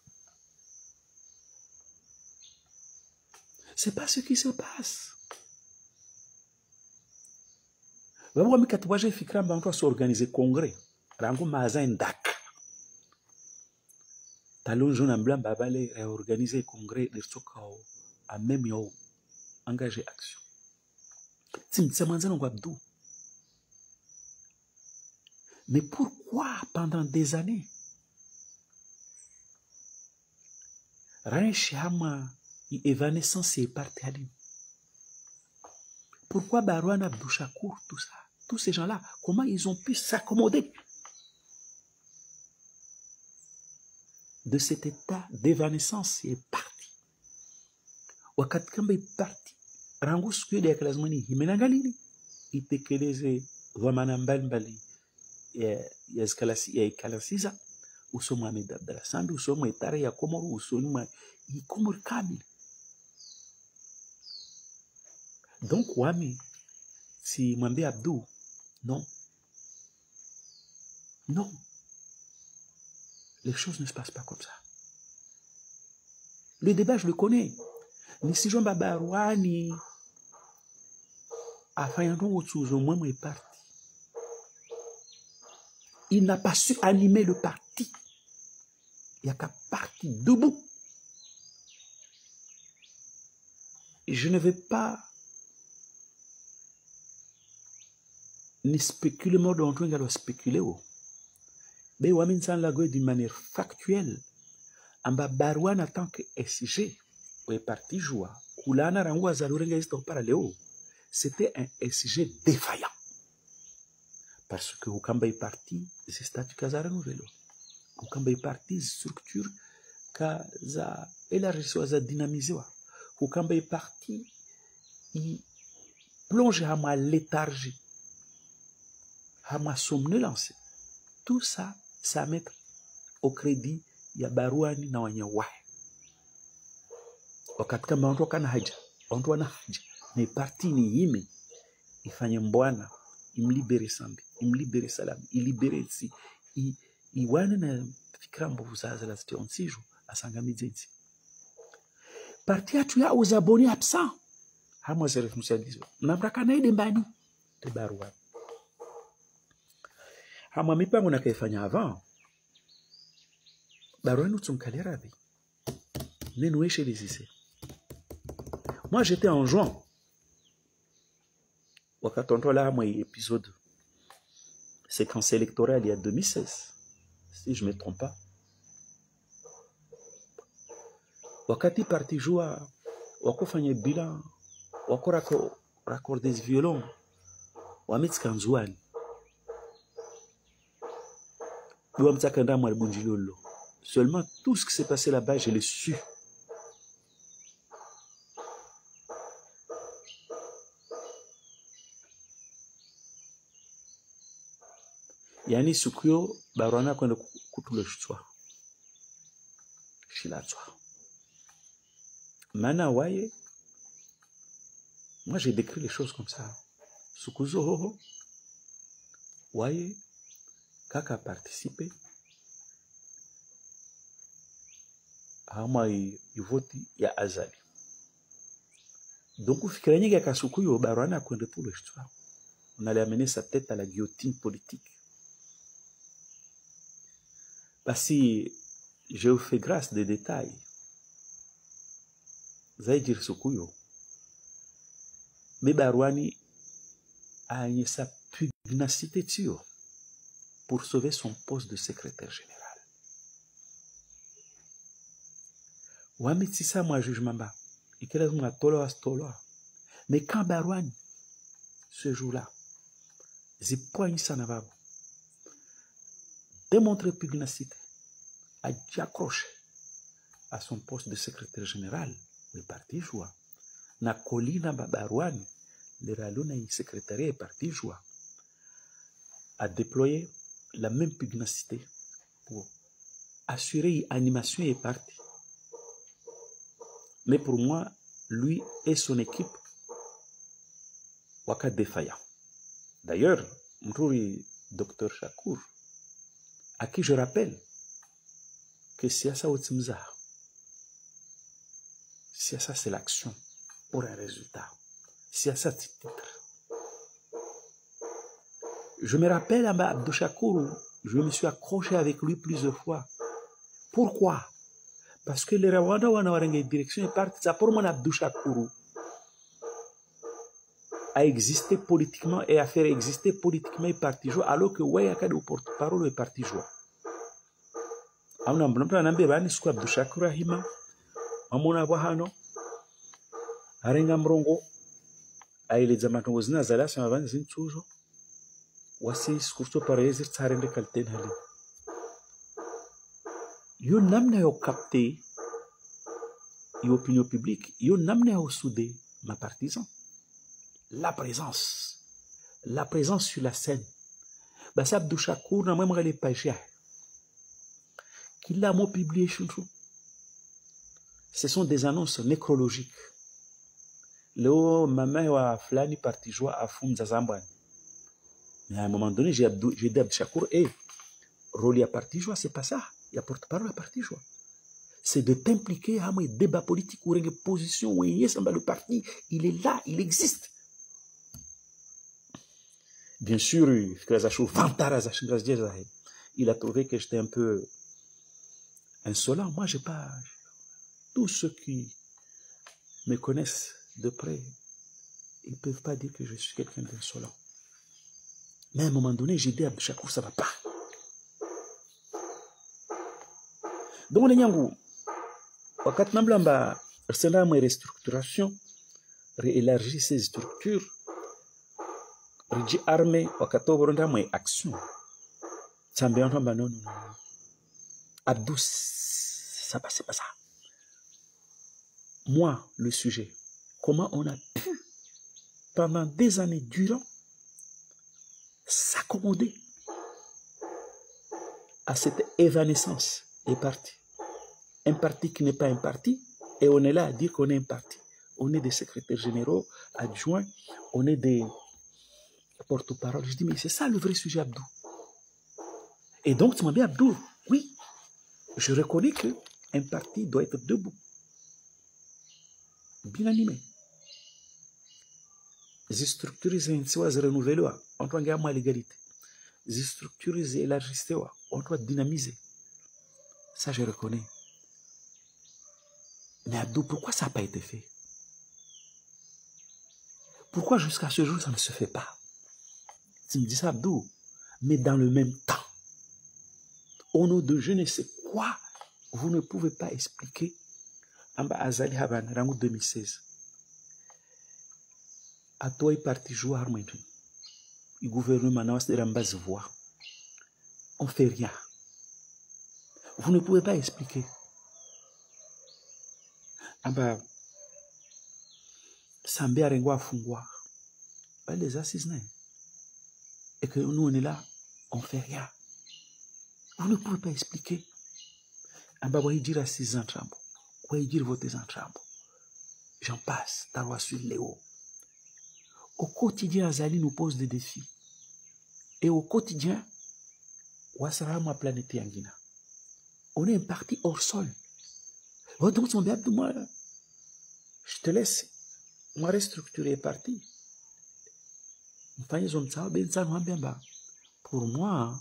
C'est pas ce qui se passe. Vabu wa mikatuwaje fikra mbantu wa organiser congrès rangu maza indaka talon jaune en blanc babale réorganiser congrès de Tsokao à même yo engagé action. Abdou. Mais pourquoi pendant des années Ranchama évanescence est parti à lui? Pourquoi Barouane Abdou Shakur, tout ça, tous ces gens-là, comment ils ont pu s'accommoder de cet état d'évanescence? Est parti. Wakati kamba est parti. Rangu siku ya kalazmani himenangalini. Itekeleze wamana mbali ya ikalasiza. Usomo Ahmed Abdallah Sambi, usomo etare ya Komoro, usomo Komoro kamili. Donc wami si mwambie Abdou, non. Non. Les choses ne se passent pas comme ça. Le débat, je le connais. Ni si Jean Babarouani a fait un au moins est parti. Il n'a pas su animer le parti. Il n'y a qu'un parti debout. Et je ne vais pas ni spéculer, moi, dont on doit spéculer. Mais Wamin San Lagoy d'une manière factuelle, en Babarouane en tant que SG, ou est parti jouer, Koulana Rangwa Zalourenga parallèle, c'était un SG défaillant. Parce que Okamba est parti, c'est statut Kazara Nouvelle. Okamba est parti, structure Kaza élargie, Kaza dynamisée. Okamba est parti, il plonge à ma léthargie, à ma somnolence. Tout ça, ça met au crédit ya Barouani na Wanyawahi. Wakati kama watu kana haja, watu wana haja, ni parti ni yime, ifanye mbwana, imlibere Sambi, imlibere Salami, ilibere Nsi, iwane na fikra mbovu za la ziti onsiju, asangamize Nsi. Parti atu ya uzaboni absent, hamwa zere fumusiadizo, namraka na ide mbani, te Barouani. Hamwa mipango na kaifanya avant, Barouani utsumkali rabi, nenoueshe les essais. Moi, j'étais en juin. Wakatonto là, moi, épisode séquence électorale il y a 2016, si je ne me trompe pas. Wakati parti joua, wakofanya bilan, wako raccord des violons, wamitska nzuani. Wamtsaka ndamwa bunjilolo. Seulement tout ce qui s'est passé là-bas, je l'ai su. Yani sukyo Barouani kwenda kutuleshwa shilatswa mana waye. Moi j'ai décrit les choses comme ça. Sukuzo hoho. Waye. Kaka participer. Hama ivoti ya Azali. Donc, ufikiranye ya Kasukuyo, Barwana kwende pour l'histoire. On allait amener sa tête à la guillotine politique. Parce que je vous fais grâce des détails. Vous allez dire Sukuyo. Mais Barwani a eu sa pugnacité pour sauver son poste de secrétaire général. Wametisa moi jugement. Mais quand Barwani, ce jour-là, j'ai poigné ça n'a démontré pugnacité, a accroché à son poste de secrétaire général, le parti joie. Na colina Barwani, le ralona et secrétariat et parti joie, a déployé la même pugnacité pour assurer l'animation et parti. Mais pour moi, lui et son équipe, waka défaillant. D'ailleurs, Mrouri, Dr Chakour, à qui je rappelle que Siasa Otsimza, Siasa c'est l'action pour un résultat. Siasa c'est titre. Je me rappelle à Abdou Chakour, je me suis accroché avec lui plusieurs fois. Pourquoi? Parce que les Rwanda Wanawarenge direction est parti. Ça pour moi, Abdou Chakour a existé politiquement et a fait exister politiquement et parti joie, alors que Wayaka de porte-parole est parti joie. On a un peu de ce Abdou Chakour a hima, Amona Wahano, Arenga Mrongo, Aile Zamato Nazala, ça m'a dit toujours. Voici ce que je parle, c'est ça rend qualité d'aller. Yo namna yo capté l'opinion publique, yo namna yo soudé ma partisan. La présence sur la scène. Basa Abdou Chakour na même les pages qu'il a mot publié chouchou. Ce sont des annonces nécrologiques. Léo maman wa flani parti joie à Fumza Zambouane. Mais à un moment donné, j'ai dit Abdou Chakour, rôle à parti joie, c'est pas ça. Il y a porte-parole à parti joie. C'est de t'impliquer à un débat politique ou une position où il y a le parti, il est là, il existe. Bien sûr, il a trouvé que j'étais un peu insolent. Moi, j'ai pas. Tous ceux qui me connaissent de près, ils ne peuvent pas dire que je suis quelqu'un d'insolent. Mais à un moment donné, j'ai dit à Abdou Chakour, ça ne va pas. Donc, les Nyangou, wakati namblamba sena ma restructuration, réélargir ces structures, rigi armée, wakati oboronda ma action. Ça me dit non. Abdou, ça passe pas ça. Moi, le sujet, comment on a pu, pendant des années durant, s'accommoder à cette évanescence des partis. Un parti qui n'est pas un parti, et on est là à dire qu'on est un parti. On est des secrétaires généraux, adjoints, on est des porte-parole. Je dis, mais c'est ça le vrai sujet, Abdou. Et donc, tu m'as dit, Abdou, oui, je reconnais qu'un parti doit être debout, bien animé. Les structures sont renouvelées, on doit gagner l'égalité. Les structures élargissent, on doit dynamiser. Ça, je reconnais. Mais Abdou, pourquoi ça n'a pas été fait? Pourquoi jusqu'à ce jour, ça ne se fait pas? Tu me dis ça, Abdou, mais dans le même temps, au nom de je ne sais quoi, vous ne pouvez pas expliquer Amba Azali Haban, Rango 2016. À toi, il parti jouer armé. Le gouvernement n'a pas de base voix. On ne fait rien. Vous ne pouvez pas expliquer. Amba Sambé Arengwa Fungwa. Les assises. Et que nous, on est là, on ne fait rien. Vous ne pouvez pas expliquer. Amba Wahi dire assises en trambo. Wahi dire voter en trambo. J'en passe. Tarwa sur Léo. au quotidien, Azali nous pose des défis. Et au quotidien, Wasarama planète Yangina. On est parti hors sol. Oh, donc, moi, je te laisse. Moi, restructurer parti. Pour moi,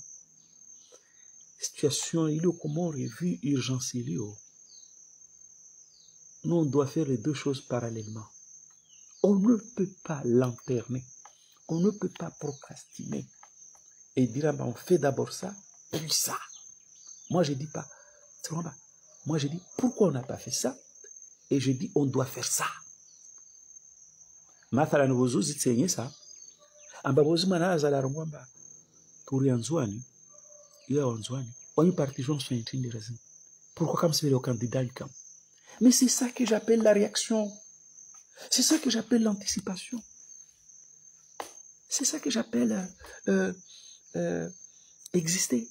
situation, il y a comment vu urgence, il y a. Nous, on doit faire les deux choses parallèlement. On ne peut pas lanterner. On ne peut pas procrastiner. Et dire, on fait d'abord ça, puis ça. Moi, je dis pas. Moi, je dis, pourquoi on n'a pas fait ça? Et je dis, on doit faire ça. Mathala nubuzu zitsenye ça. Ambabozi mana azala rongwamba. Turi anzwani. Iya anzwani. On est parti joindre sur une raison. Pourquoi comme c'est le candidat du camp? Mais c'est ça que j'appelle la réaction. C'est ça que j'appelle l'anticipation. C'est ça que j'appelle exister.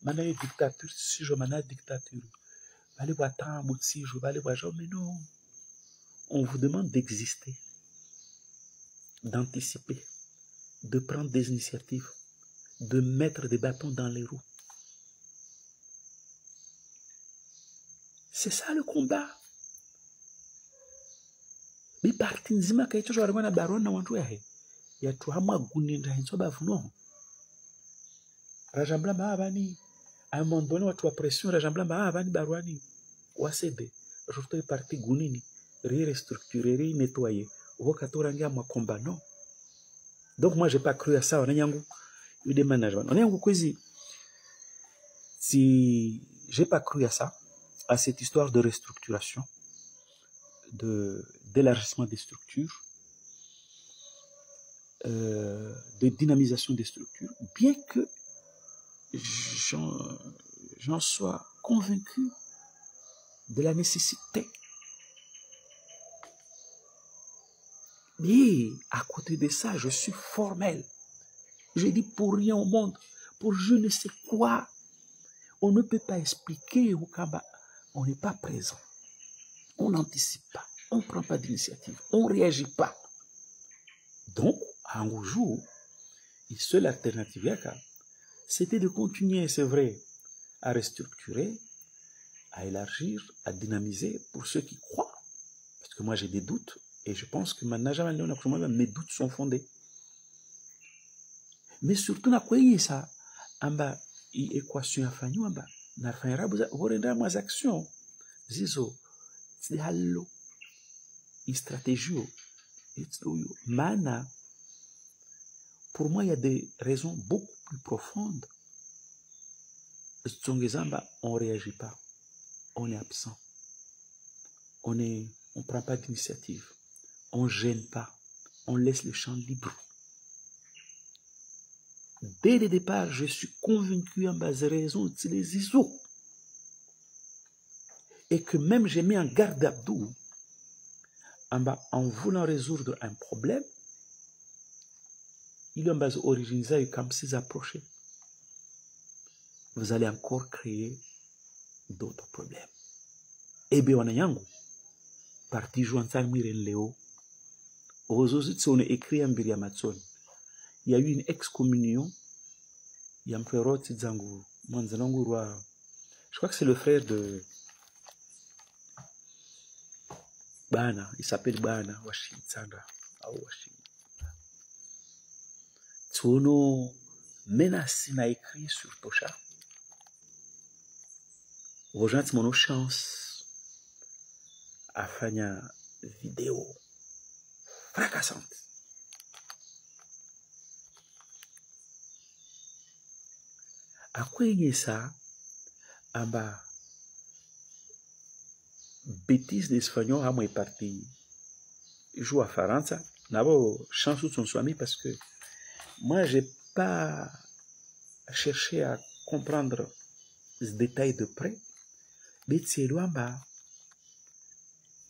Mana dictature, si je m'en dictature. Mais non. On vous demande d'exister, d'anticiper, de prendre des initiatives, de mettre des bâtons dans les roues. C'est ça le combat. Mais partinzima kaito jarwana barona wantu yahe. Ya tuhamwa guninda hinso bavuno. Rajambla maabani. À un moment donné, watu wa pression rajambla maabani barwani. Wasebe. Rofto parti gunini. Restructurer, nettoyer. Wokatorangia mwa combat non. Donc moi j'ai pas cru à ça. On a yangu eu des management. On a yangu kwezi. Si j'ai pas cru à ça, à cette histoire de restructuration, d'élargissement des structures, de dynamisation des structures, bien que j'en sois convaincu de la nécessité. Mais à côté de ça, je suis formel. Je dis pour rien au monde, pour je ne sais quoi. On ne peut pas expliquer au Kaba. On n'est pas présent. On n'anticipe pas. On ne prend pas d'initiative. On ne réagit pas. Donc, à un jour, la seule alternative, c'était de continuer, c'est vrai, à restructurer, à élargir, à dynamiser pour ceux qui croient. Parce que moi, j'ai des doutes. Et je pense que mes doutes sont fondés. Mais surtout, ça, équation na fanyirabuza horenda mwa action zizo zihalo stratégie mana. Pour moi il y a des raisons beaucoup plus profondes. On réagit pas, on est absent, on prend pas d'initiative, on gêne pas, on laisse le champ libre. Dès le départ, je suis convaincu en base de raison de les ISO. Et que même j'ai mis en garde Abdou en voulant résoudre un problème, il est en base originale comme s'ils approchaient. Vous allez encore créer d'autres problèmes. Et bien, on a yango. Parti jouant Miren Léo. Aujourd'hui, on a écrit un Biriamatson. Il y a eu une excommunion. Il y a un frère Tzangu, je crois que c'est le frère de Bana. Il s'appelle Bana Washi Tsanga. Tsono menace m'a écrit sur Tosha. Rejointe mon chance à faire une vidéo fracassante. À quoi est ça? Amba bêtise d'espagnol à moi parti joue à France. N'abo chance de son ami parce que moi j'ai pas cherché à comprendre ce détail de près. Mais c'est loin bas.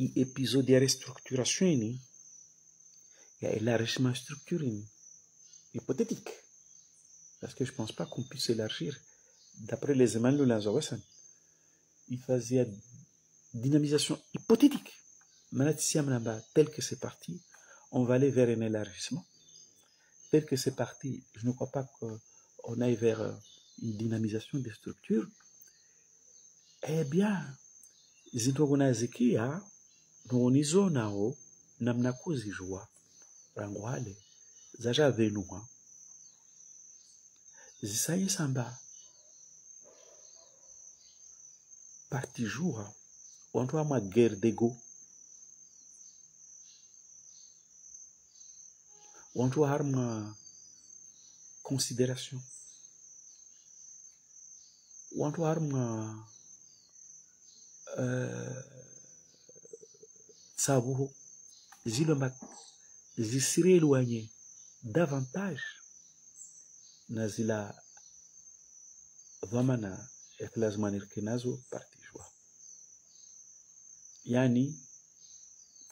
Épisode de restructuration il y a élargissement structuré hypothétique. Parce que je ne pense pas qu'on puisse élargir d'après les éléments de l'Anzawasan, il faisait dynamisation hypothétique. Maintenant, tel que c'est parti, on va aller vers un élargissement. Tel que c'est parti, je ne crois pas qu'on aille vers une dynamisation des structures. Eh bien, zitogonazikia nonizo nao namna kuzijua rangwale zaja venua zisaye samba parti jour wantu ama guerre d'ego wantu harma considération wantu harma sabuho zilomba zisire éloigné davantage na zila vamana eklazmanirke nazo parti joie. Yani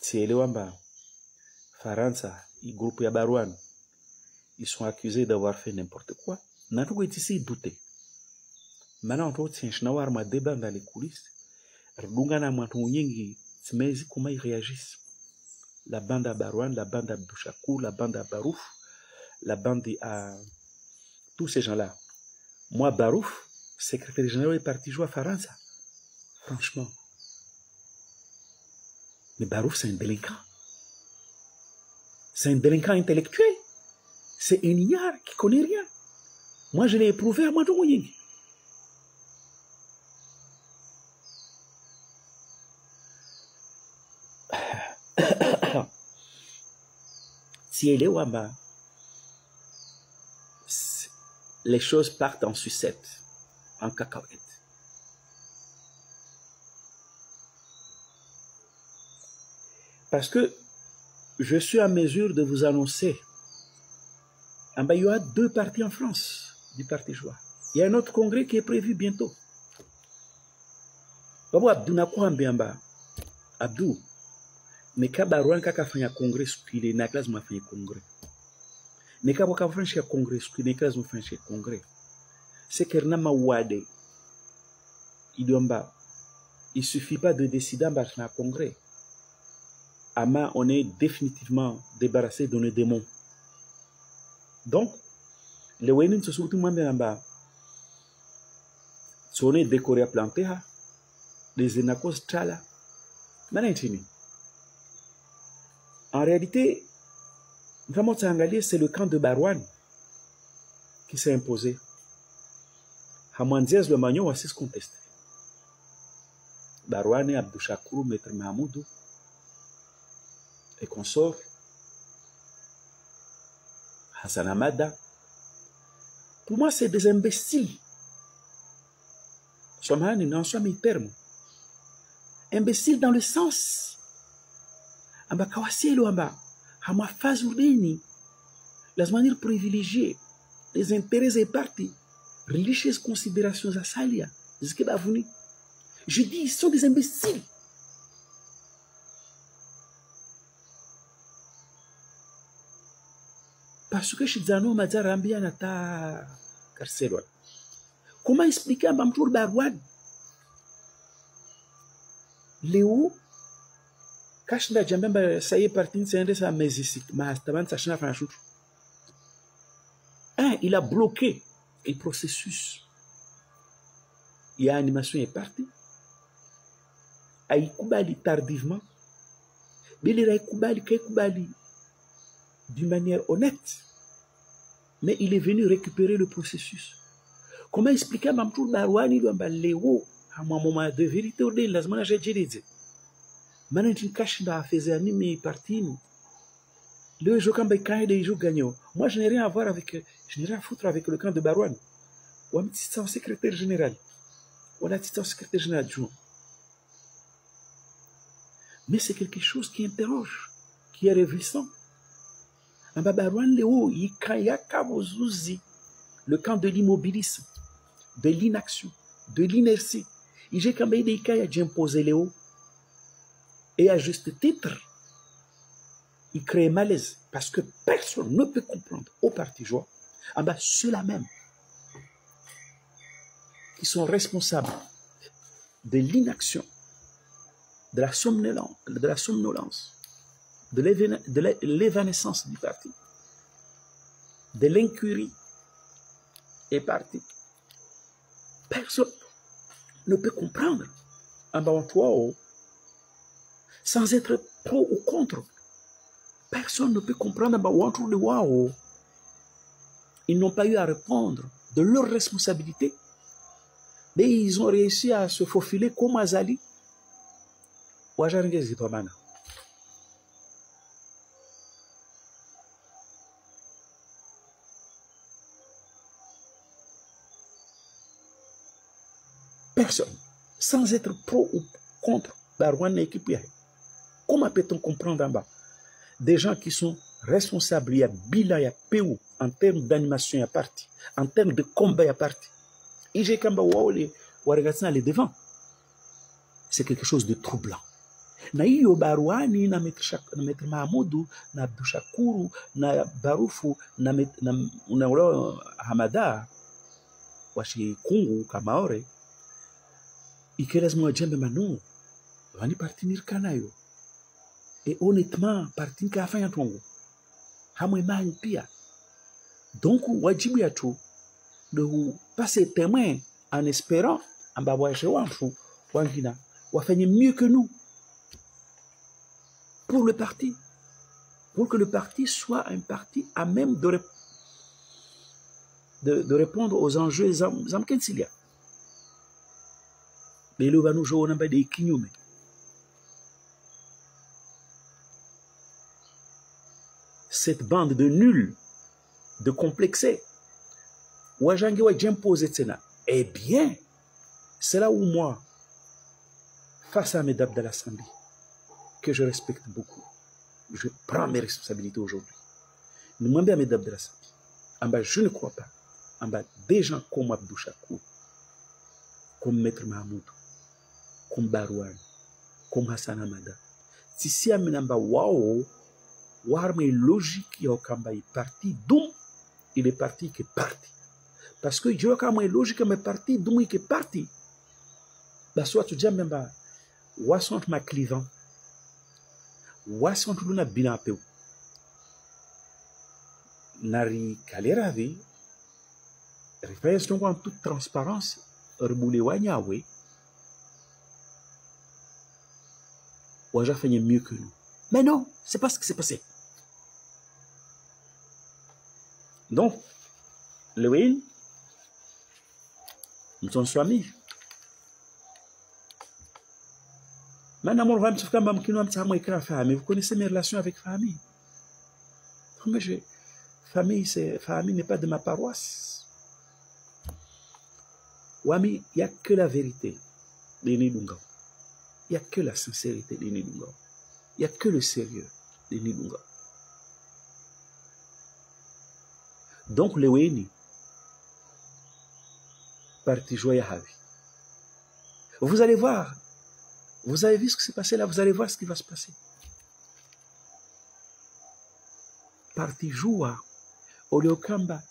tielewa mba Faransa et groupe ya Barouane ils sont accusés d'avoir fait n'importe quoi. N'importe quoi ici douté. Maintenant on tient chnawar ma débat dans les coulisses. Rungana mwantu nyingi tsimezi comment ils réagissent. La bande à Barouane, la bande à Bouchakou, la bande à Barouf, la bande à tous ces gens-là. Moi Barouf, secrétaire général du parti joie Faransa. Franchement. Mais Barouf c'est un délinquant. C'est un délinquant intellectuel. C'est un ignare qui connaît rien. Moi, je l'ai éprouvé à Madoumouying. Si elle est Wamba, les choses partent en sucette, en cacahuète. Parce que je suis à mesure de vous annoncer. Il y a 2 partis en France du Parti Joie. Il y a un autre congrès qui est prévu bientôt. Babu Abdou Nakwambiamba. Abdou. Mais quand Barouane kaka fanya congrès skile na classe ma fanya congrès. Ne ka boka fanya congrès skile na classe ma fanya congrès. C'est que na mawade. Il suffit pas de décider en un congrès. Ama, on est définitivement débarrassé de nos démons. Donc, les Wénin se sont tout le monde en bas. On est décoré à planter, les Enakos Tchala. En réalité, vraiment, c'est le camp de Barouane qui s'est imposé. Hamandiaz le Magnon a se contesté. Barouane, Abdou Chakourou, Maître Mahmoudou et consorts, Hassan Hamada. Pour moi, c'est des imbéciles. Somani n'en soit mes termes. Imbéciles dans le sens. Amba kawasielo amba. Hama fazureni. La manière privilégiée. Les intérêts et partis. Religieuses considérations à salia. Je dis, ils sont des imbéciles. Parce que Shizano m'a dit Rambia nata Carcelon. Comment expliquer à Bamtour Barouane Léo Kashna Jamemba ça y est parti c'est un de sa mésisite Mahastaman Sachna Franchou. Il a bloqué le processus. Il y a animation est partie. Aïkoubali tardivement. Bilira Koubali d'une manière honnête. Mais il est venu récupérer le processus. Comment expliquer à Mamtour Barouani Léo à un moment de vérité au dé, la semaine j'ai dit. Maintenant, tu caches dans la faisée animée partie. Le jeu quand des jours gagnants. Moi, je n'ai rien à voir avec, je n'ai rien à foutre avec le camp de Barouane. Ou un petit secrétaire général. Ou un petit secrétaire général adjoint. Mais c'est quelque chose qui interroge, qui est révulsant. Barouane Léo, il y a le camp de l'immobilisme, de l'inaction, de l'inertie. Il y a quand même des cas d'imposer Léo. Et à juste titre, il crée malaise parce que personne ne peut comprendre au Parti Joie. Cela même. qui sont responsables de l'inaction, de la somnolence, de l'évanescence du parti, de l'incurie est parti. Personne ne peut comprendre un toi sans être pro ou contre. Personne ne peut comprendre un ils n'ont pas eu à répondre de leurs responsabilités, mais ils ont réussi à se faufiler comme Azali. Personne, sans être pro ou contre, comment peut-on comprendre en bas des gens qui sont responsables, il y a bilan, il y a PO, en termes d'animation, il y a parti, en termes de combat, il y a parti. IJ Kamba les devant. C'est quelque chose de troublant. Na hiyo baruani na Maître Mahamudu na Abdou Shakuru na Barufu na Hamada washi kungu kamaore ikelezmo jembe manu wani partenir kanayo et honnêtement parti ka afanya tongo hamwe manyu pia donc wajibu yetu de passer témoin en espérant amba waje wantu wangina wafanye mieux que nous pour le parti, pour que le parti soit un parti à même de répondre aux enjeux zamkensilia. Mais le va nous jouer on des kinyume. Cette bande de nuls, de complexés, wajangi wa j'impose tsena. Eh bien, c'est là où moi, face à mes dames de l'Assemblée, que je respecte beaucoup, je prends mes responsabilités aujourd'hui. Nous m'en bien mes dames de l'Assemblée. Je ne crois pas. Des gens comme Abdou Chakou, comme Maître Mahamoud, comme Barouane, comme Hassan Hamada. Si si amenamba wao, warme logique yo kamba est parti, d'où il est parti qui est parti. Parce que je kamba logique mais parti, d'où il est parti. Bah soit tu dis même wasont ma clivant. Wasont luna bina peu. Nari kaleravi. Référence donc en toute transparence, reboulé wanyawe. Waja fait mieux que nous. Mais non, c'est pas ce qui s'est passé. Donc, le Wayne, nous sommes amis. Maintenant, vous connaissez mes relations avec famille. Famille n'est pas de ma paroisse. Wami, il n'y a que la vérité. Il n'y a que la sincérité. Il n'y a que le sérieux. Donc, le Wayne, parti joyeux à vie. Vous allez voir. Vous avez vu ce qui s'est passé là, vous allez voir ce qui va se passer. Parti joua, Oleokamba,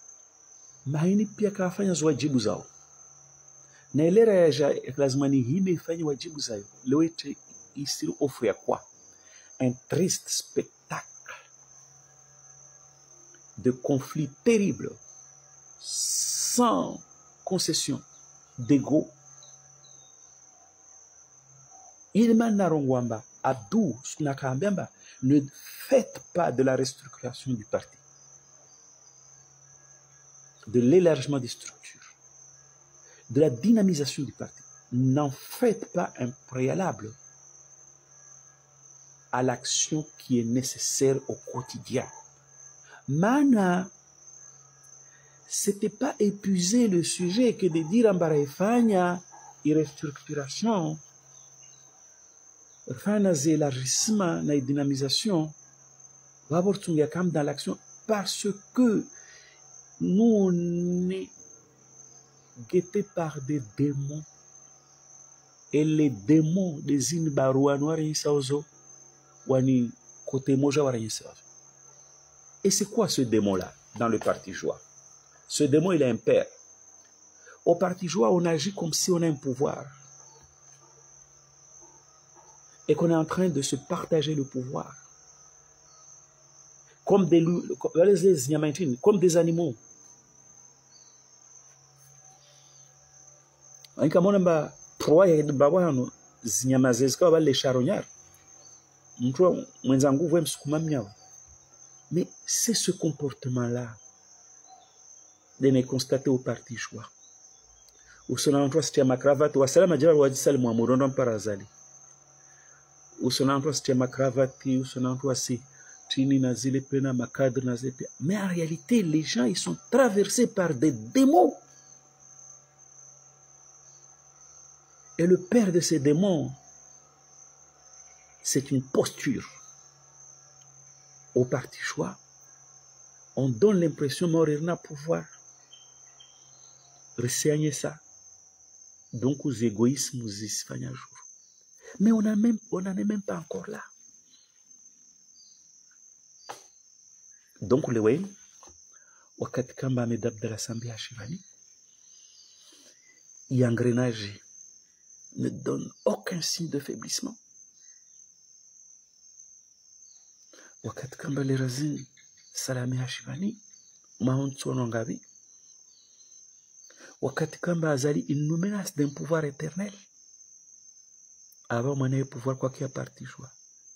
mahini pia kafanya wajibu zao. Na ilera ya lazimani hime ifanye wajibu zao. Leo ici offre à quoi? Un triste spectacle de conflits terribles, sans concession, d'ego. Ilman Narongwamba, Abdou Nakambemba, ne faites pas de la restructuration du parti, de l'élargissement des structures, de la dynamisation du parti. N'en faites pas un préalable à l'action qui est nécessaire au quotidien. Mana, c'était pas épuiser le sujet que de dire en Baraifania, restructuration. Élargissement et dynamisation va dans l'action parce que nous on est guettés par des démons et les démons des Inbarouanois wani côté moja et c'est quoi ce démon là dans le parti joie? Ce démon il est un père Au Parti Joie, on agit comme si on a un pouvoir. Et qu'on est en train de se partager le pouvoir. Comme des loups, comme des animaux. Mais c'est ce comportement-là de ne constater au Parti Joie. Usonantwa sitia makravati wasalama jara wajisali mwamurondo mparazali. Usonantwa sitia makravati, usonantwa si tini na zile pena makadre na zile pena. Mais en réalité, les gens, ils sont traversés par des démons. Et le père de ces démons, c'est une posture. Au Parti Joie, on donne l'impression qu'on a pouvoir. Ressaignez ça. Donc, aux égoïsmes, aux isfanya jour. Mais on n'en est même pas encore là. Donc, le way, wakati kamba amedab de l'Assemblée à Chivani, l'engrenage ne donne aucun signe de faiblissement. Wakati kamba le razin salami à Chivani, mahonso nongavi, wakati kamba azali, il nous menace d'un pouvoir éternel. Avant, on a eu pouvoir quoi qu'il y a Parti Joie.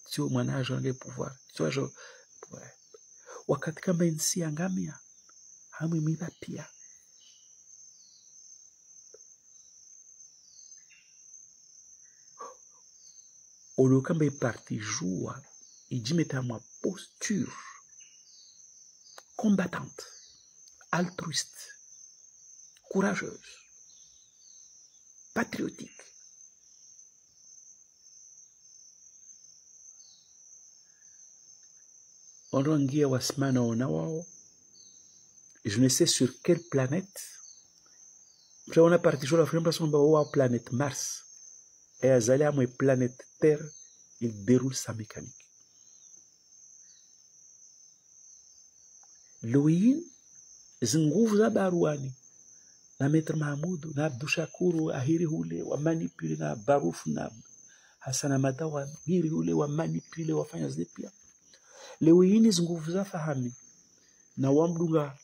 Si on a eu pouvoir. Wakati kamba insi angamia, hamu miba pia. Au kamba est Parti Joie, il dit mettez à ma posture combattante, altruiste, courageuse, patriotique. Je ne sais sur quelle planète. On a parti sur la planète Mars. Et à la planète Terre, il déroule sa mécanique. Loïn, Zingouza Barouani, na Maître Mahmoud, na Abdou Shakour, Ahiri Houle, wa manipulé, na Barouf, na Hassan Amata, wa Ahiri Houle, wa manipulé, wa Fanyas de Pia. Loïn, Zingouza Fahami, na Wamdunga,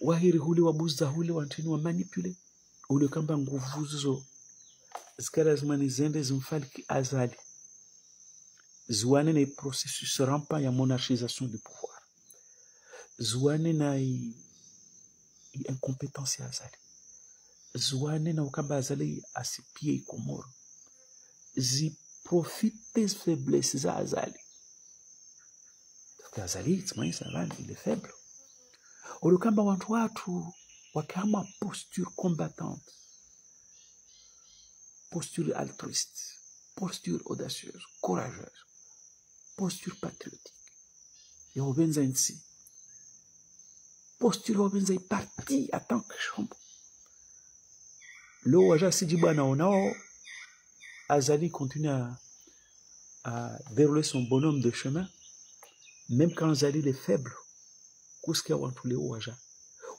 wa Ahiri Houle, wa Bouzza Houle, wa Antini, wa manipulé. Ou le Kamba Ngouvuzo, Zkarazmani Zende, Zumfalki Azali. Zouane na processus rampant ya monarchisation du pouvoir. Zouane na incompétence ya azali. Zouane na ukamba azali asipie ikomoro. Zi profite faiblesse za azali. Parce que azali, il est faible. Olukamba watu wakama posture combattante. Posture altruiste. Posture audacieuse, courageuse. Posture patriotique. Et on vient ainsi. Posture on vient parti à tant que chambre. Le Waja Sidibana Onao, Azali continue à dérouler son bonhomme de chemin, même quand Azali est faible. Kuskia wantu le Waja.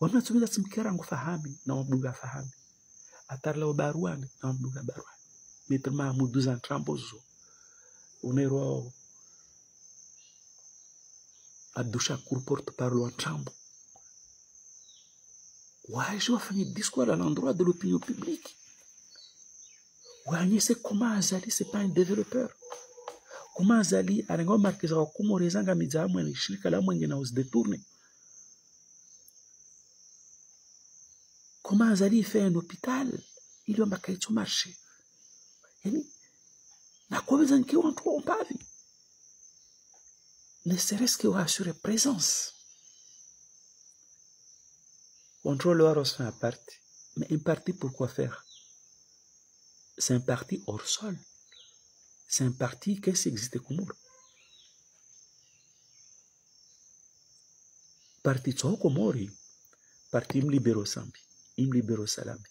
Wamna tumila simkera ngufahami na wabduga fahami. Atarla wabaruani na wabduga baruani. Maître Mahmoud 12 ans trambozo. Onero Abdou Shakour porte-parole en Trambo. Ouais, je vais faire un discours à l'endroit de l'opinion publique. Ouais, c'est comment Azali, c'est pas un développeur. Comment Azali, a un marqué ça, comment les gens mis à moi, les chèques à la moindre na se détourner. Comment Azali fait un hôpital, il va marquer sur marché. Na quoi besoin qu'ils ont trop pas vu. Ne serait-ce qu'il va assurer présence. Contrôleur fait un parti. Mais un parti pour quoi faire? C'est un parti hors sol. C'est un parti qui existe comme ça. Parti Tsokomori. Parti Imlibero Sambi. Imlibero Salami.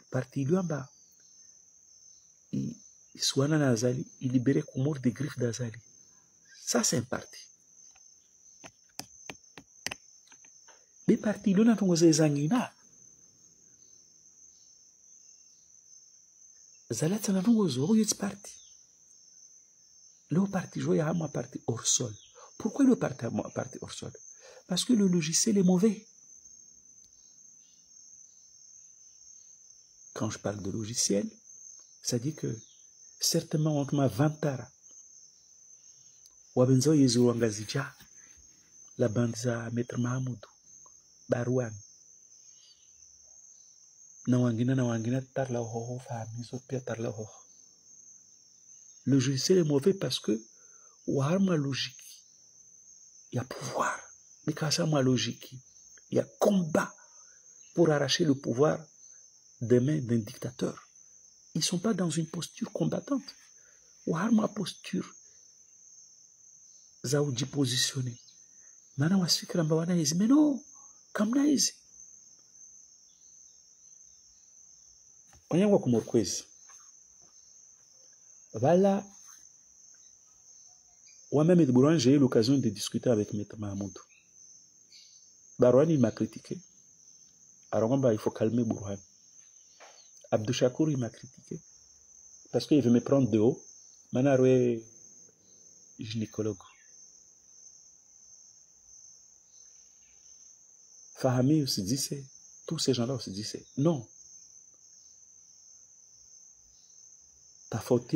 Parti Luamba. Souana Nazali. Il libérait Komor des griffes d'Azali. Ça, c'est un parti. Mais parti, l'on a trouvé Zangina. Zalata na nongozo ou yet parti. Le parti joué à moi parti hors sol. Pourquoi le parti hors sol? Parce que le logiciel est mauvais. Quand je parle de logiciel, ça dit que certainement on m'a vantara. Wabenzo yezu wangazija la bande za Maître Mahamoudou Barouane. Na wangina tarla hoho fahamizo pia tarla hoho. Le logiciel est mauvais parce que warma logique. Il y a pouvoir. Mais quand ça ma logique, il y a combat pour arracher le pouvoir des mains d'un dictateur. Ils ne sont pas dans une posture combattante. Warma posture za uji positionner. Mana wasifikira mba wanaizi mais non, comme naizi. Onyangwa kumorkwezi. Voilà. Moi-même, j'ai eu l'occasion de discuter avec Maître Mahamoudou. Barouane, il m'a critiqué. Alors, il faut calmer Bourhan. Abdou Chakour, il m'a critiqué. Parce qu'il veut me prendre de haut. Maintenant, gynécologue. Fahami aussi disait, tous ces gens-là aussi disaient, non. Ta faute,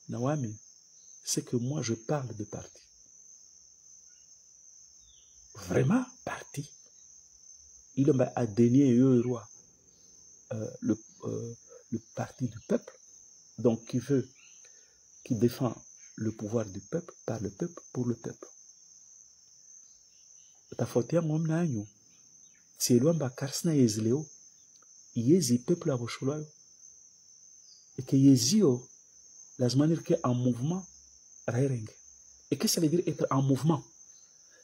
Nawami, c'est que moi, je parle de parti. Vraiment, parti. Il a dénié le parti du peuple, donc qui défend le pouvoir du peuple, par le peuple, pour le peuple. Ta faute, c'est l'homme karsna yezleo, yezi peuple abosholayo, et que yezio, la manière que en mouvement, et qu'est-ce que ça veut dire être en mouvement?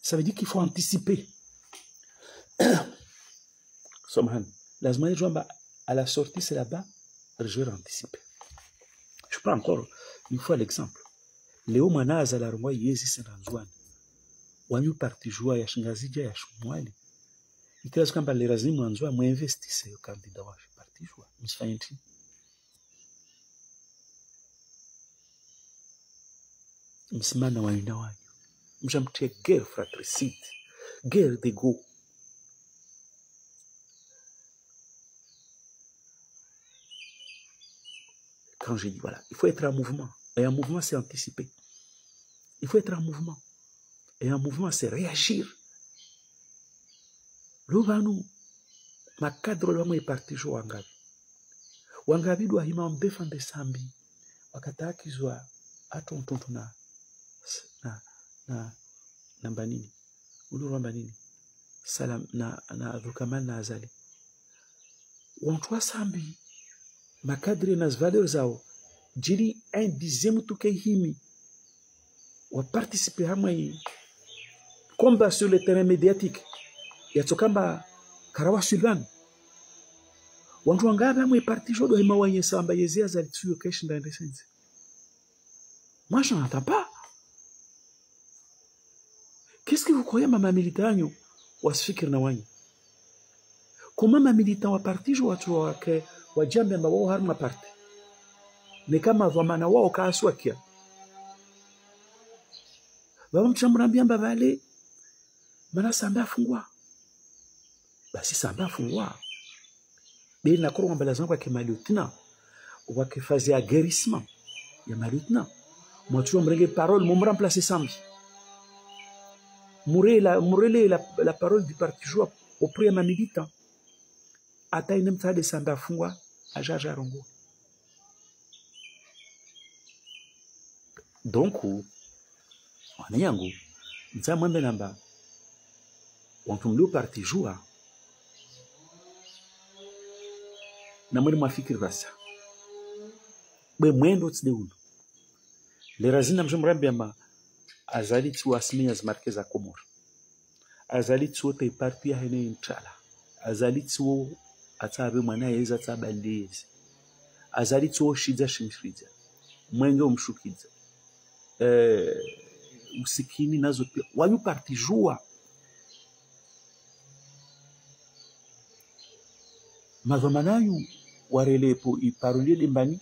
Ça veut dire qu'il faut anticiper. La manière à la sortie, c'est là-bas, je vais anticiper. Je prends encore une fois l'exemple. Léo Manaza la roi yezi senanzwan. Wanyu parti joie ya shingazija ya shumwali. Ikiwa kwamba lazima mwanzo muinvestisse yo candidat wa parti joie. Msifanye nini? Msimana wa ina wanyu. Mjamtie guerre fratricide, guerre d'ego. Quand je dis voilà, il faut être en mouvement. Et en mouvement, c'est anticiper. Il faut être en mouvement. Et en mouvement, c'est réagir. L'obanu, ma cadre l'homme est parti jouer Wangabi. Wangabi doit hima défendre Sambi. Wakataki zwa atontonto na banini. Ulu banini. Salam na Rukaman na Azali. Wantwa Sambi. Ma cadre nas valeurs zao. Jiri un dixième tuke himi. Wa participer à moi. Combat sur le terrain médiatique. Yatokamba Karawa Sylvain. Wantu wangapi amwe parti jodo hima wanye samba yezia za tsuyo keshi ndani sense. Moi je n'entends pas. Qu'est-ce que vous croyez mama militanyo wasifikiri na wanyu? Comment ma militant wa parti jo watu wake wajambe ambao harma parti. Ni kama vamana wao kaaswakia. Baba mchamrambia mbavale mana samba fungwa. Basi samba fungwa. Bili na kuru mbala zangu wake maliutina. Wake fazi ya guérissement. Ya maliutina. Mwatu mrenge parole, m'on remplacer sambi. Mourele la parole du parti joie auprès de ma militant. Ata inemta de samba fungwa. Ajaja rongo. Donc, wana yangu, nza mwembe namba, wantumlio parti joua, na mwene mwafikiri rasa. Bwe mwendo tside unu. Le razina mjumrambi ama, azali tsuwa asminya zmarke za Komor. Azali tsuwa te parti ya hene inchala. Azali tsuwa atabe mwana yeza tabali yezi. Azali tsuwa shidza shimshidza. Mwenge umshukidza. Usikini nazo pia wanyu parti joua mazomanayu warelepo iparulie limbani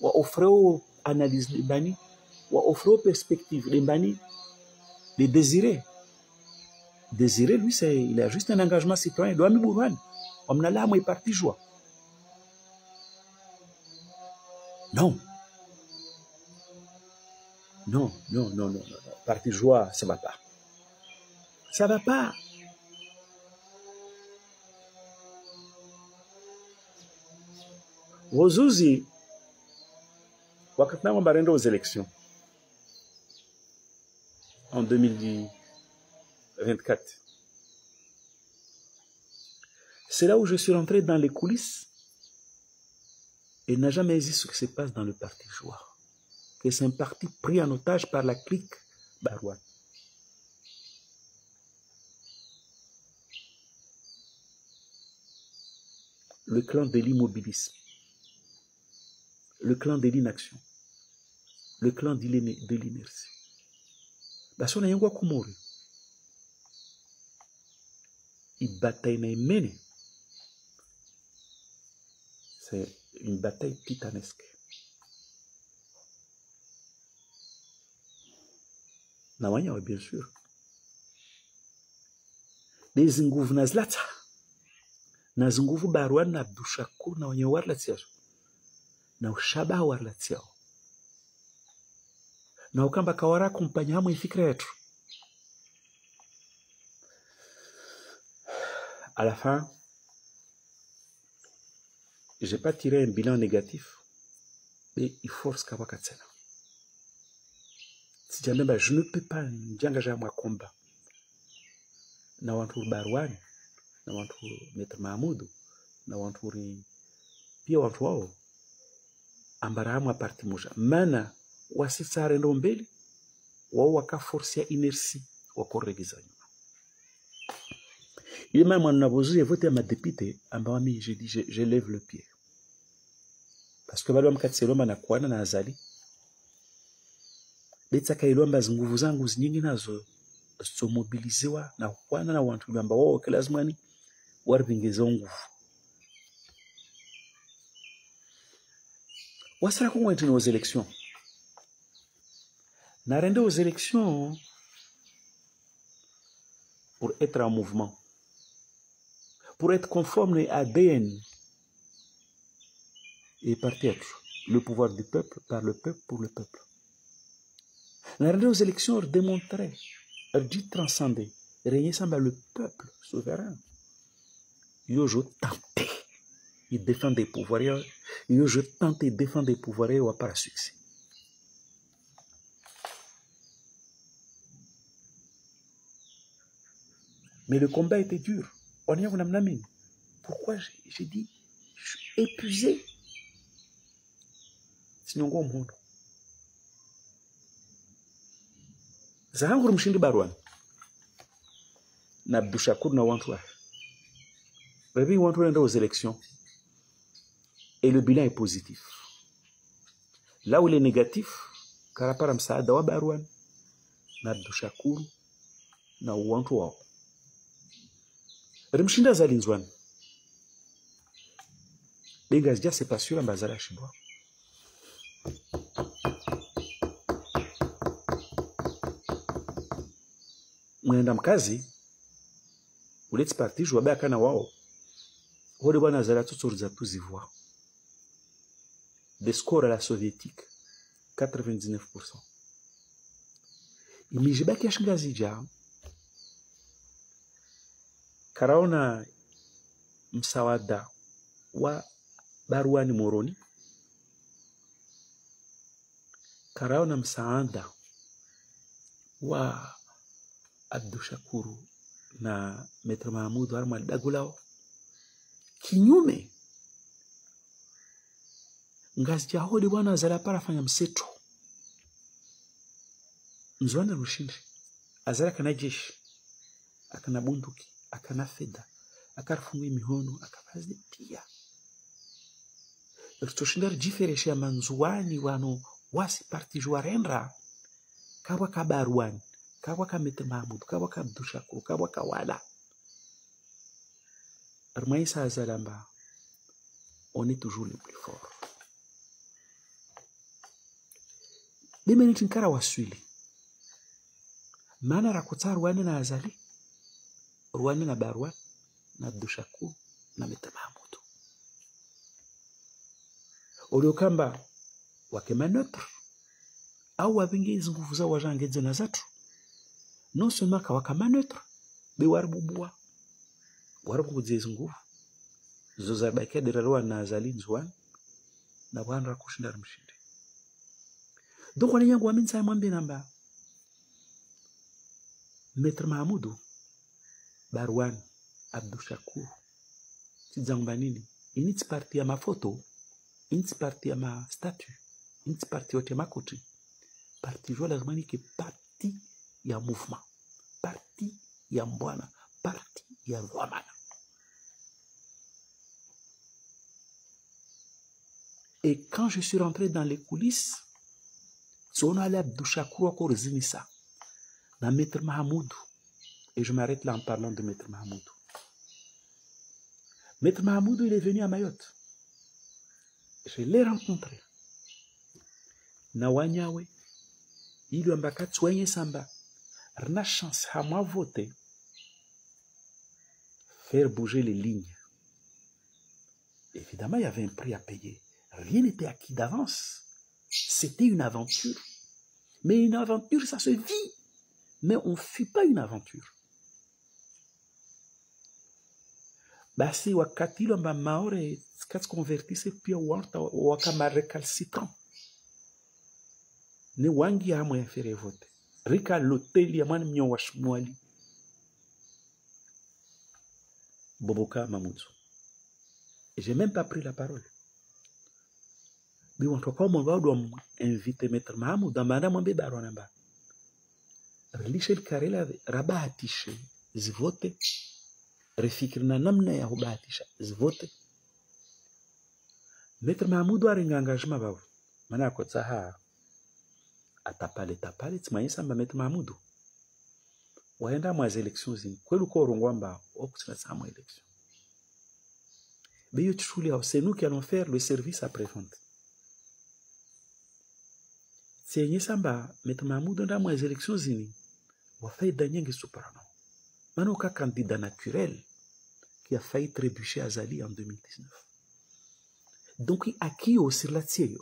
wa offre analyse les bani, wa offre perspective les bani, les désirer. Désirer, lui, il a juste un engagement citoyen. Il doit me bourrer. On a là, moi, il parti joie. Non. Non, non, non, non, non. Parti joie, ça va pas. Ça va pas. Rozuzi, wakati na mbarendo aux élections en 2024. C'est là où je suis rentré dans les coulisses et n'a jamais dit ce qui se passe dans le parti Joie. Que c'est un parti pris en otage par la clique Barouane. Le clan de l'immobilisme, le clan de l'inaction, le clan de l'inertie. Basona yengwa kumori. Il bataille mène. C'est une bataille titanesque. Nawanya, bien sûr. Des nguvu nazlata. Na nguvu Barouane na Abdushakur na wenye warla tsiazo. Na ushaba warla tsiao. Na ukamba kawara kumpanya hamu ifikra yetu. À la fin, je n'ai pas tiré un bilan négatif, mais il force Kawakatsena. Si jamais je ne peux pas m'engager à mon combat, na wantu Barouane, na wantu Maître Mahmoud, na wantu pia wantu wao ambara hamu parti moja. Mana wasitsare ndo mbele, wao wakaforcia inertie wakoregiza nyuma. Il m'a j'ai voté à ma députée, j'ai dit, je lève le pied. Parce que Balouam Katseloma na Kwana na Azali. Betaka ilomba nguvu zangu nyingi nazo so mobilizewa na Kwana na wantu bamba wao kelazimani warvingeza nguvu. Wasala ko ngwenti aux élections. Na rende aux élections pour être en mouvement. Pour être conforme à ADN et peut-être le pouvoir du peuple, par le peuple, pour le peuple. L'arrivée aux élections démontrait, dit transcender, régner semble le peuple souverain. Je tenté, il défend des pouvoirs, je tenté de défendre des pouvoirs ou pas succès. Mais le combat était dur. Pourquoi j'ai dit, je suis épuisé. Sinon, on monde. Zahangur mshindi Barouane. Na Abdushakur na wantu. Baby wantu renda aux élections. Et le bilan est positif. Là où il est négatif, Karapara msaada wa Barouane, na Abdushakur na wantu wao. Rimshinda zalinzwana. Bengazia c'est pas sûr en bazala chibwa. Mwenda mkazi uleti parti jwa baka na wao. Hode bwana zala tutsoriza tuzivoa. Des scores à la soviétique 99%. Imijibaki yashingazi ja karaona msawada wa Barouane Moroni, karaona msaada wa Abdushakur na Maître Mahmoud Arma Dagulao. Kinyume ngazi ya hodi bwana zala parafanya mseto. Mzwana Rushindi azala kana jeshi, akana bunduki, akana fedha, akarfunga mihono, akafazi pia. Ritoshindar jiferesha manzuani wano wasi parti juarendra kawa ka Barouane, kawa ka Maître Mahmoud, kawa ka Abdushakur, kawa ka wala. Armaïsa Azalamba, on est toujours le plus fort. Bimeni tinkara waswili. Maana rakota Rwanda na Azali. Rwanda na Barwan na Abdushakur na Maître Mahamoudou. Oliokamba wakema neutre au wabingi nguvu za wajangeze na zatu. Non seulement wakama neutre, be warbubuwa. Warbubu zezi nguvu. Zozabake dirarwa na Azali Nzwan na wana kushinda mshindi. Donc wale yangu waminsa ya mwambi namba Maître Mahamoudou, Barwan, Abdushakur, Tizangba nini, initi parti ya mafoto, initi parti ya ma statue, initi parti yote makoti, parti jwa lazimani ke parti ya mouvement, parti ya mbwana, parti ya rwamana. Et quand je suis rentré dans les coulisses, on allait Abdushakur encore zinisa. Dans Maître Mahamoudou. Et je m'arrête là en parlant de Maître Mahamoudou. Maître Mahamoudou, il est venu à Mayotte. Je l'ai rencontré. Nawanyawe, il lui a dit que Samba, rna chance à moi voter, faire bouger les lignes. Évidemment, il y avait un prix à payer. Rien n'était acquis d'avance. C'était une aventure. Mais une aventure, ça se vit. Mais on ne fuit pas une aventure. Basi wakati lomba maore skats convertisse pia wakama recalcitrant. Ne wangi ya mwe fere vote. Rika l'hôtel ya mwana mnyo washmwali. Boboka Mamoudou. Et j'ai même pas pris la parole. Mais on doit comme inviter Maître Mahamoudou dans madame Mbe Baronamba. Relishe karela rabahatishe zivote refikiri na namna ya hubahatisha zivote. Maître Mahamoudou aringa engagement babu mana ko tsaha atapale tsimayisa mba Maître Mahamoudou waenda mwa élections zini kweli ko rongwamba okutsina tsama élection beyo tshuli au c'est nous qui allons faire le service après-vente. C'est samba Maître Mahamoudou nda mwa élections zini wa failli Daniel Soprano. Maintenant, aucun candidat naturel qui a failli trébucher à Azali en 2019. Donc, il a qui au sur la tienne.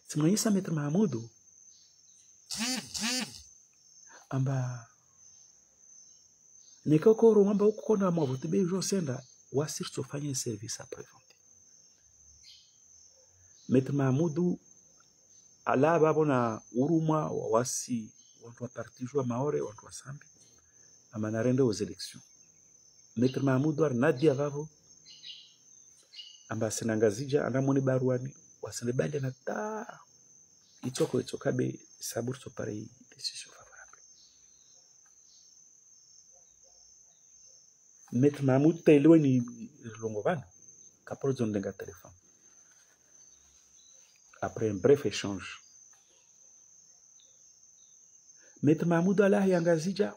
C'est moi ça Maître Mahamoudou. Amba nekoko amba ukona mwa vote be jo senda wasir sofanya service après-vente. Maître Mahamoudou ala babona uruma wasi watu wa partijwa maore watu wa sambi amanarende aux élections. Maître Mahamoudou arnadia vavo amba senangazija anamoni Barwani wasenebali na ta itoko be sabur so pareil décision favorable. Maître Mahamoudou tailwe ni longovano kapro zondenga téléphone. Après un bref échange, Maître Mahamoudou Allah yangazija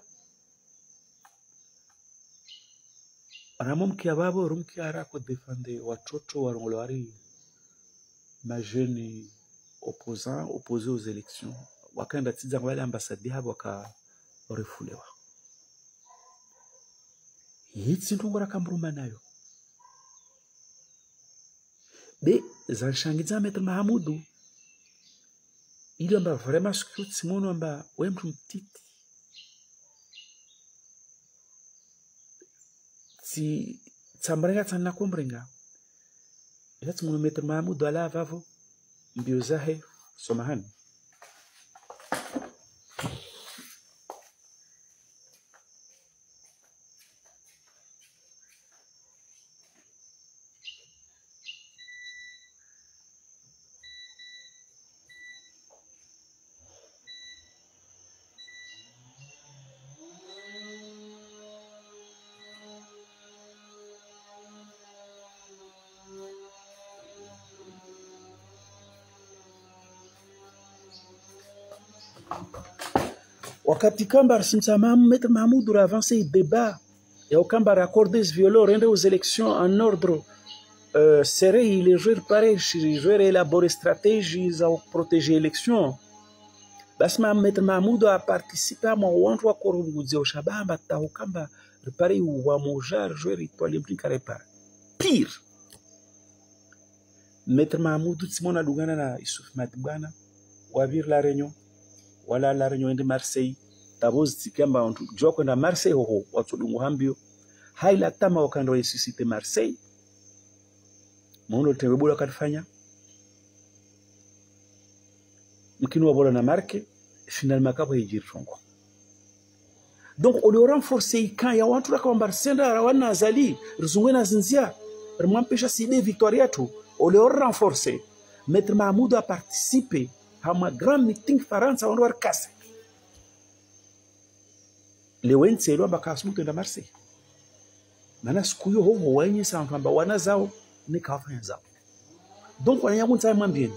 anamom kiababo rumki arako défendre watoto warongolwari ma jeune opposés aux élections wakanda tiza wale ambassadeur habo waka refulewa yitsi ndongora kamruma nayo be zanshangiza Maître Mahamoudou il amba vraiment scout simono amba wemtu mtiti si tsamrenga tsana kombrenga ila tsimono Maître Mahamoudou ala vavo mbiozahe somahani. Wakati kamba arsimsama Maître Mahamoudou avancer le débat et au kamba accordé ce violon rendre aux élections en ordre serait les joueurs pareils, les joueurs élaborer stratégies pour protéger l'élection. Basi Maître Mahmoud a participé à mon watu wa korunguzi au shabamba tahukamba repare wa moja joueur étoile impliqué repare. Pire. Maître Mahmoud Simona dugana na Issouf Matibana wabir la Réunion wala la Réunion de Marseille tabozi tikamba ontu joko na Marseille hoho watu dungu hambio haila tama wakando resusciter Marseille mono tebula katfanya mkini wabola na marque finalement kapo hijir songo. Donc on le renforcer quand ya watu kwa Barcelona rawana azali rizungena zinzia rmampesha side victoria tu on le renforcer. Maître Mahmoud a participé à un grand meeting France on war casse le wense lo bakasmuto na Marseille mana sikuyo ho wenye sanfamba wana zao ni kafanya zao. Donc on yangu ntsama mbini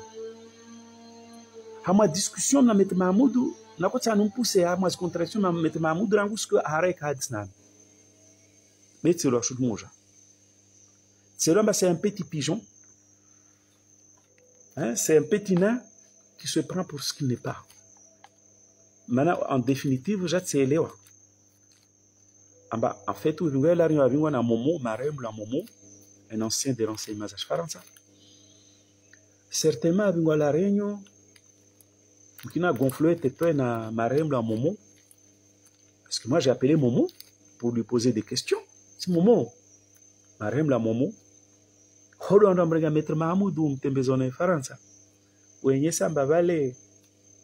hama discussion na Maître Mahmoud na ko tsanu pousse hama contraction na Maître Mahmoud rangu sku hareka hadisnan mais c'est le chou moja c'est un petit pigeon, hein, c'est un petit nain qui se prend pour ce qu'il n'est pas. Maintenant en définitive j'atselewa amba en fait où ngela la réunion na Momo marembo la Momo un ancien des renseignements à France certainement avec la réunion qui n'a gonflé tes na marembo la Momo parce que moi j'ai appelé Momo pour lui poser des questions. C'est Momo marembo la Momo hodo ndo mrenga Maître Mahmoud mtembezone France wenye samba vale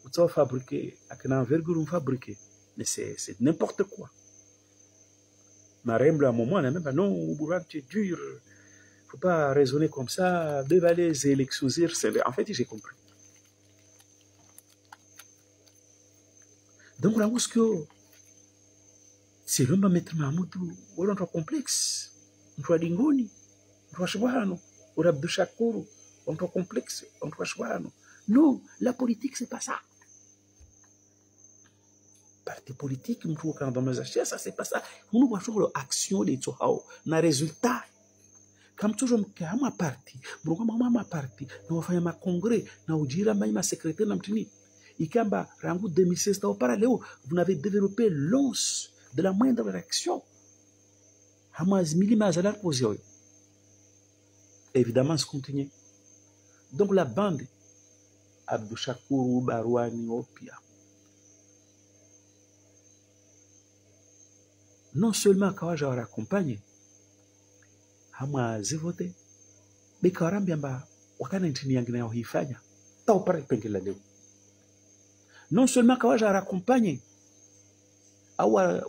utso fabriquer akina envergure fabriquer mais c'est n'importe quoi. Marembo à un moment, on a même pas non, Bourrak, tu es dur. Faut pas raisonner comme ça. Devant les élections, en fait, j'ai compris. Donc, on a vu que c'est l'homme à Maître Mahmoud, on a un complexe. On doit Dingoni, on doit Chouano, on doit Abdou Chakourou, on doit complexe, on doit Chouano. Non, la politique, c'est pas ça. Parti politique, nous faut quand dans ça c'est pas ça. Nous voit toujours l'action de tout hao, na résultat. Comme toujours ma parti, ma parti, nous va faire ma congrès, na ujira ma secrétaire na mtini. Ikamba rangu 2016 ta parallèle, vous n'avez développé l'os de la moindre réaction. Hamas milima zalar posé. Évidemment, se continue. Donc la bande Abdou Chakourou, Barouani, Opia. Non seulement Kawaja wa accompagné, hama zivote, mais Kawarambi amba wakana ntini yangina ya uhifanya, ta upare pengela leo. Non seulement Kawaja wa accompagné, awa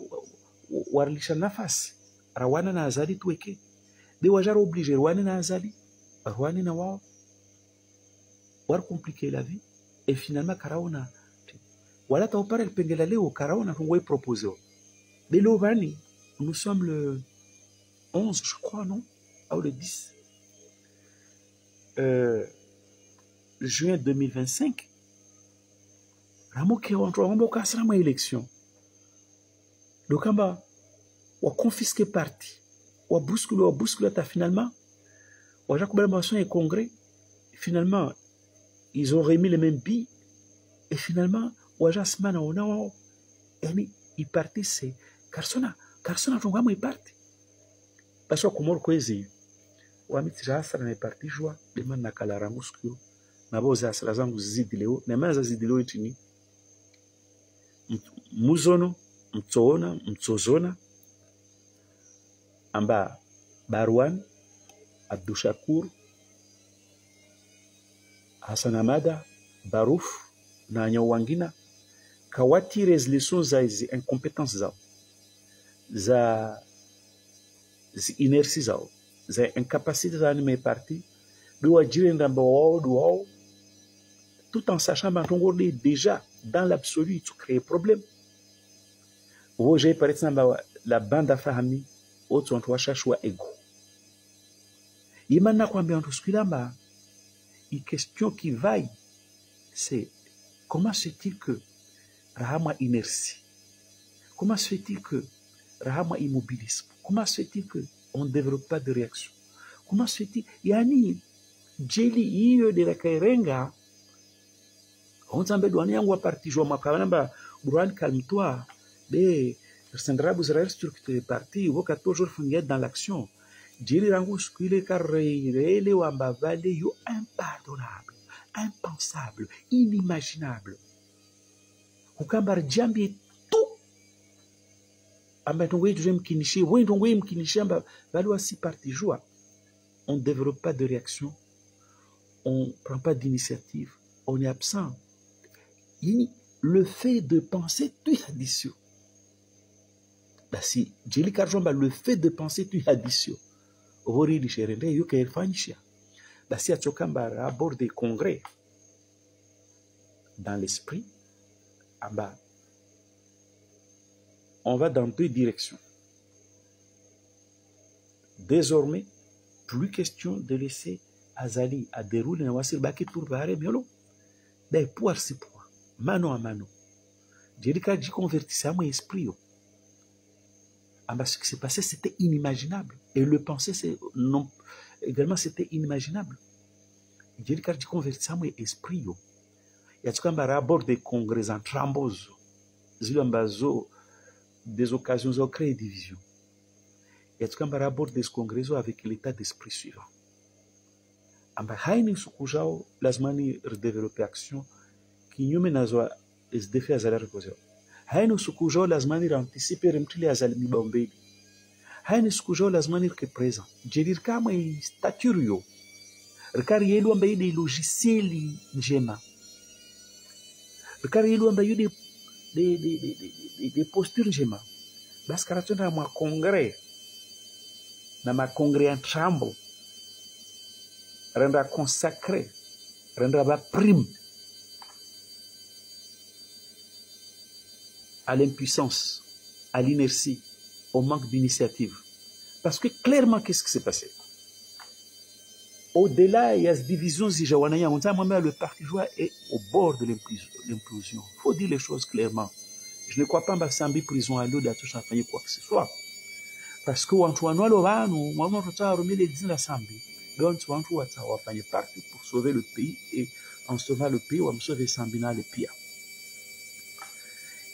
warlisha nafasi, rawana na azali tuweke, de wajara oblige rwani na azali, rwani na wao, war compliquer la vie, et finalement Karaona, wala ta upare pengela leo, Karaona tungoye proposer. Mais l'Ovani, nous sommes le 11, je crois, non? Ou le 10 juin 2025. Ramo qui rentre, on va casser la élection. Le Kamba, on a confisqué parti, on a bousculé, finalement, on a collaboration et congrès. Finalement, ils ont remis les mêmes billes. Et finalement, on a jasmana, on a, il partit, c'est. Karsona tungamo iparte basho kumor kwezi wamiti jasara na parti jwa de man nakala ranguskyo naboza asala zangu zidi leo na maza zidi leo itini muzono mtsozona amba Barwan Abdou Chakour Hassan Amada Barouf na Nyawangina kawati resolution za incompétence zao za inertie zao za incapacité za mes partis doit dire ndamba wao tout en sachant que déjà dans l'absolu tu crées problème. J'ai par exemple la bande à famille autre on cherche wa ego imana kwambia on tuskilamba une question qui vaille c'est comment se fait-il que rahama inertie, comment se fait-il que rahama immobilisme, comment se fait-il que on ne développe pas de réaction, Comment se fait-il? Yani, jeli hiyo de la kairenga, on s'en bédouani yangu parti jour makanamba, Buruan calme-toi, mais Sandra Israël structuré parti, il faut toujours finir dans l'action. Jeli rangu skule karreile wamba vale yo impardonnable, impensable, inimaginable. Ukambar jambi tout. Amba tongwe tujem kinishi, oui tongwe mkinishi amba valo si parti jour. On ne développe pas de réaction, on ne prend pas d'initiative, on est absent. Le fait de penser, tu as dit. Bah si, Jeli Karjomba, le fait de penser, tu as dit. Ori di sherende yu ke irfanisha. Bah si atokamba à bord des congrès, dans l'esprit, on va dans deux directions. Désormais, plus question de laisser Azali à dérouler dans le baki tour barré miolo. Ben pouvoir c'est pouvoir, mano à mano. J'ai dit que j'ai converti ça à mon esprit. Ce qui s'est passé, c'était inimaginable. Et le penser, c'est non, également, c'était inimaginable. J'ai dit que j'ai converti ça à mon esprit. Il y a tout comme à bord des congrès en trambozo, des occasions de créer des divisions. Il y a tout comme à bord des congrès avec l'état d'esprit suivant. Amba haini sukujao lazimani redevelope action kinyume nazo SDF azala reposer. Haini sukujao lazimani anticiper mtili azali mibombeli. Haini sukujao lazimani ke présent. Jedir kama staturio. Rikari yelu amba yide logicieli njema. Rikari yelu amba yide de posture njema. Bas karatona ma congrès na ma congrès en trambo. Rendra consacré, rendra ba prime à l'impuissance, à l'inertie, au manque d'initiative. Parce que clairement, qu'est-ce qui s'est passé? Au-delà, il y a cette division, le parti joie est au bord de l'implosion. Il faut dire les choses clairement. Je ne crois pas que Sambi prison à l'eau d'Atoucha faire quoi que ce soit. Parce que Antoine Lovano, moi, je remis les 10 la Sambi. Donc, tu vas faire partie pour sauver le pays et en sauvant le pays, on va sauver Sambina le pire.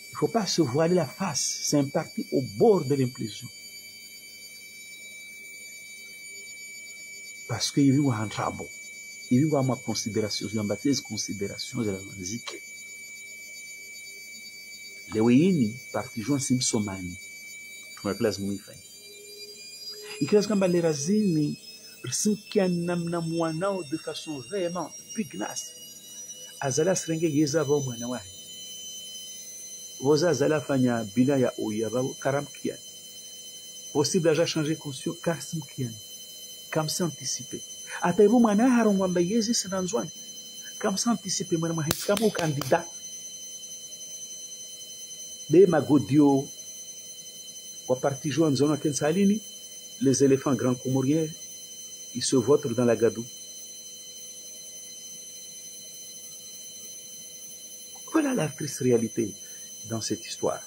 Il ne faut pas se voiler la face. C'est un parti au bord de l'implosion. Parce qu'il y a eu un travail. Il y a eu une considération, une baptise considération de la musique. Les Weyini, parti joint Simsomani, pour la classe Mouifay. Il y a des razini qui ont de façon vraiment pugnace. Azala srenge yeza va mwana Voza azala fanya bila ya oyaba karam kian. Possible à changer conscience kasim kian. Comme ça anticipé. Ataibu mwana harongwamba yezi sananzwani. Comme ça anticipé mwana mahikama au candidat. De magodio wa parti joint zona kensalini les éléphants grands comoriens ils se vautrent dans la gadou. Voilà la triste réalité dans cette histoire.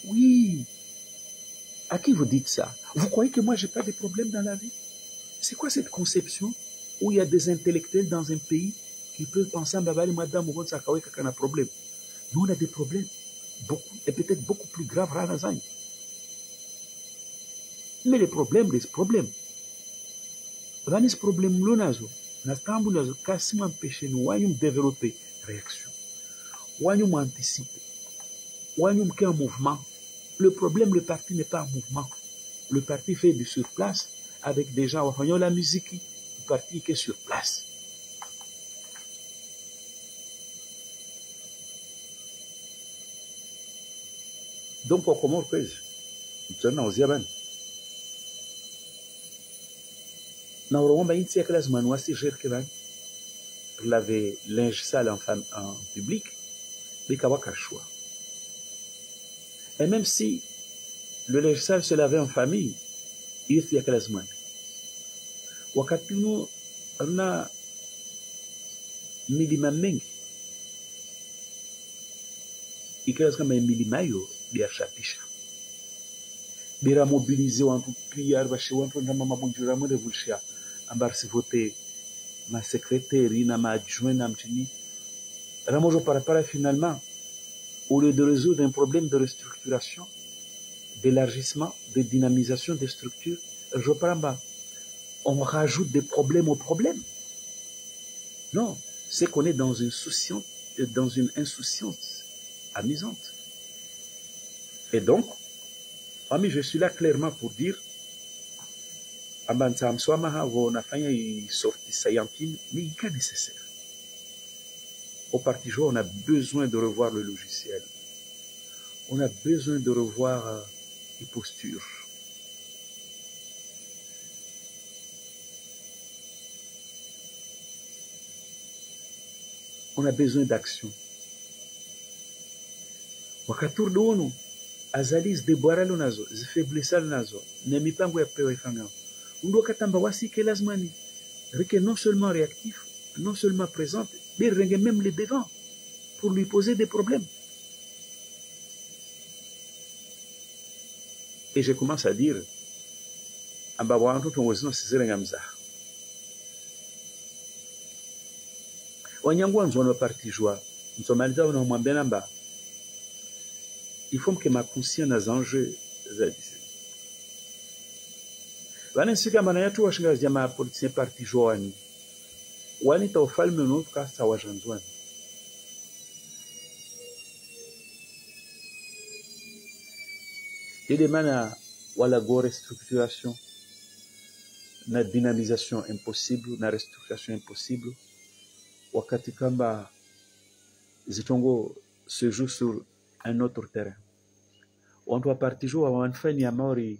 Oui. À qui vous dites ça? Vous croyez que moi j'ai pas de problème dans la vie? C'est quoi cette conception où il y a des intellectuels dans un pays qui peuvent penser à madame ou ça a un problème? Nous on a des problèmes beaucoup et peut-être beaucoup plus graves ranazan. Mais les problèmes. Dans ce problème l'onazo, n'astambu nazo kasi m'empêcher nous wanyum développer réaction, wanyum anticiper, wanyum qui en mouvement. Le problème, le parti n'est pas en mouvement. Le parti fait du surplace avec des gens qui font la musique, le parti qui est sur place. Donc, comment on fait? Nous avons une classe manoise pour laver linge sale en public, mais il y a un choix. Et même si le linge sale se lavait en famille, il y a classe manoise. Wakati nous milima mengi ikiwa kama milima hiyo biashapisha bira mobiliser wantu pia bashe wantu ndama mabunjura mo revolution ambar si voter ma secrétaire na ma adjoint na mtini ramojo para finalement au lieu de résoudre un problème de restructuration, d'élargissement, de dynamisation des structures, je parle, on rajoute des problèmes aux problèmes. Non, c'est qu'on est dans une insouciance amusante. Et donc, ami, je suis là clairement pour dire, on a fait une sortie saillantine, mais il est nécessaire. Au Parti Joie, on a besoin de revoir le logiciel. On a besoin de revoir les postures. On a besoin d'action. Wakatur dono azalis deboralo nazo, zifaiblissal nazo, na mipango ya pewa ifanga. Undo katamba wasike lazimani, reke non seulement réactif, non seulement présente, mais même les devants pour lui poser des problèmes. Et je commence à dire, il faut que ma conscience des enjeux parti joani wani ta ufalme unaofuka sawa janzwani ile maana wala go restructuration na dynamisation impossible na restructuration impossible wakati kamba zitongo se joue sur un autre terrain wantu wa parti joa wanfani ya maori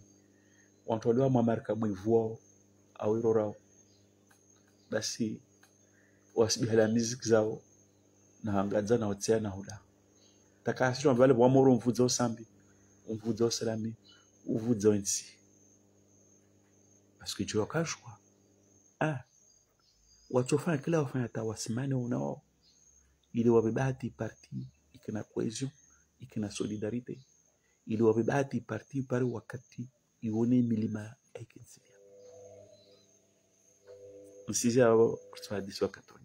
wantu waliwa mwamarka mwivuo au irorao basi wasibihala miziki zao na hangadza na otsea na hula takasishwa mbale bwamoro mvudza osambi mvudza osalami uvudza onsi parce que tu wakashwa watofanya kila wafanya tawasimane unao ili wabebati parti ikina cohesion ikina solidarité ili wabebati parti pale wakati ione milima aikinsilia msizia wao kwa 18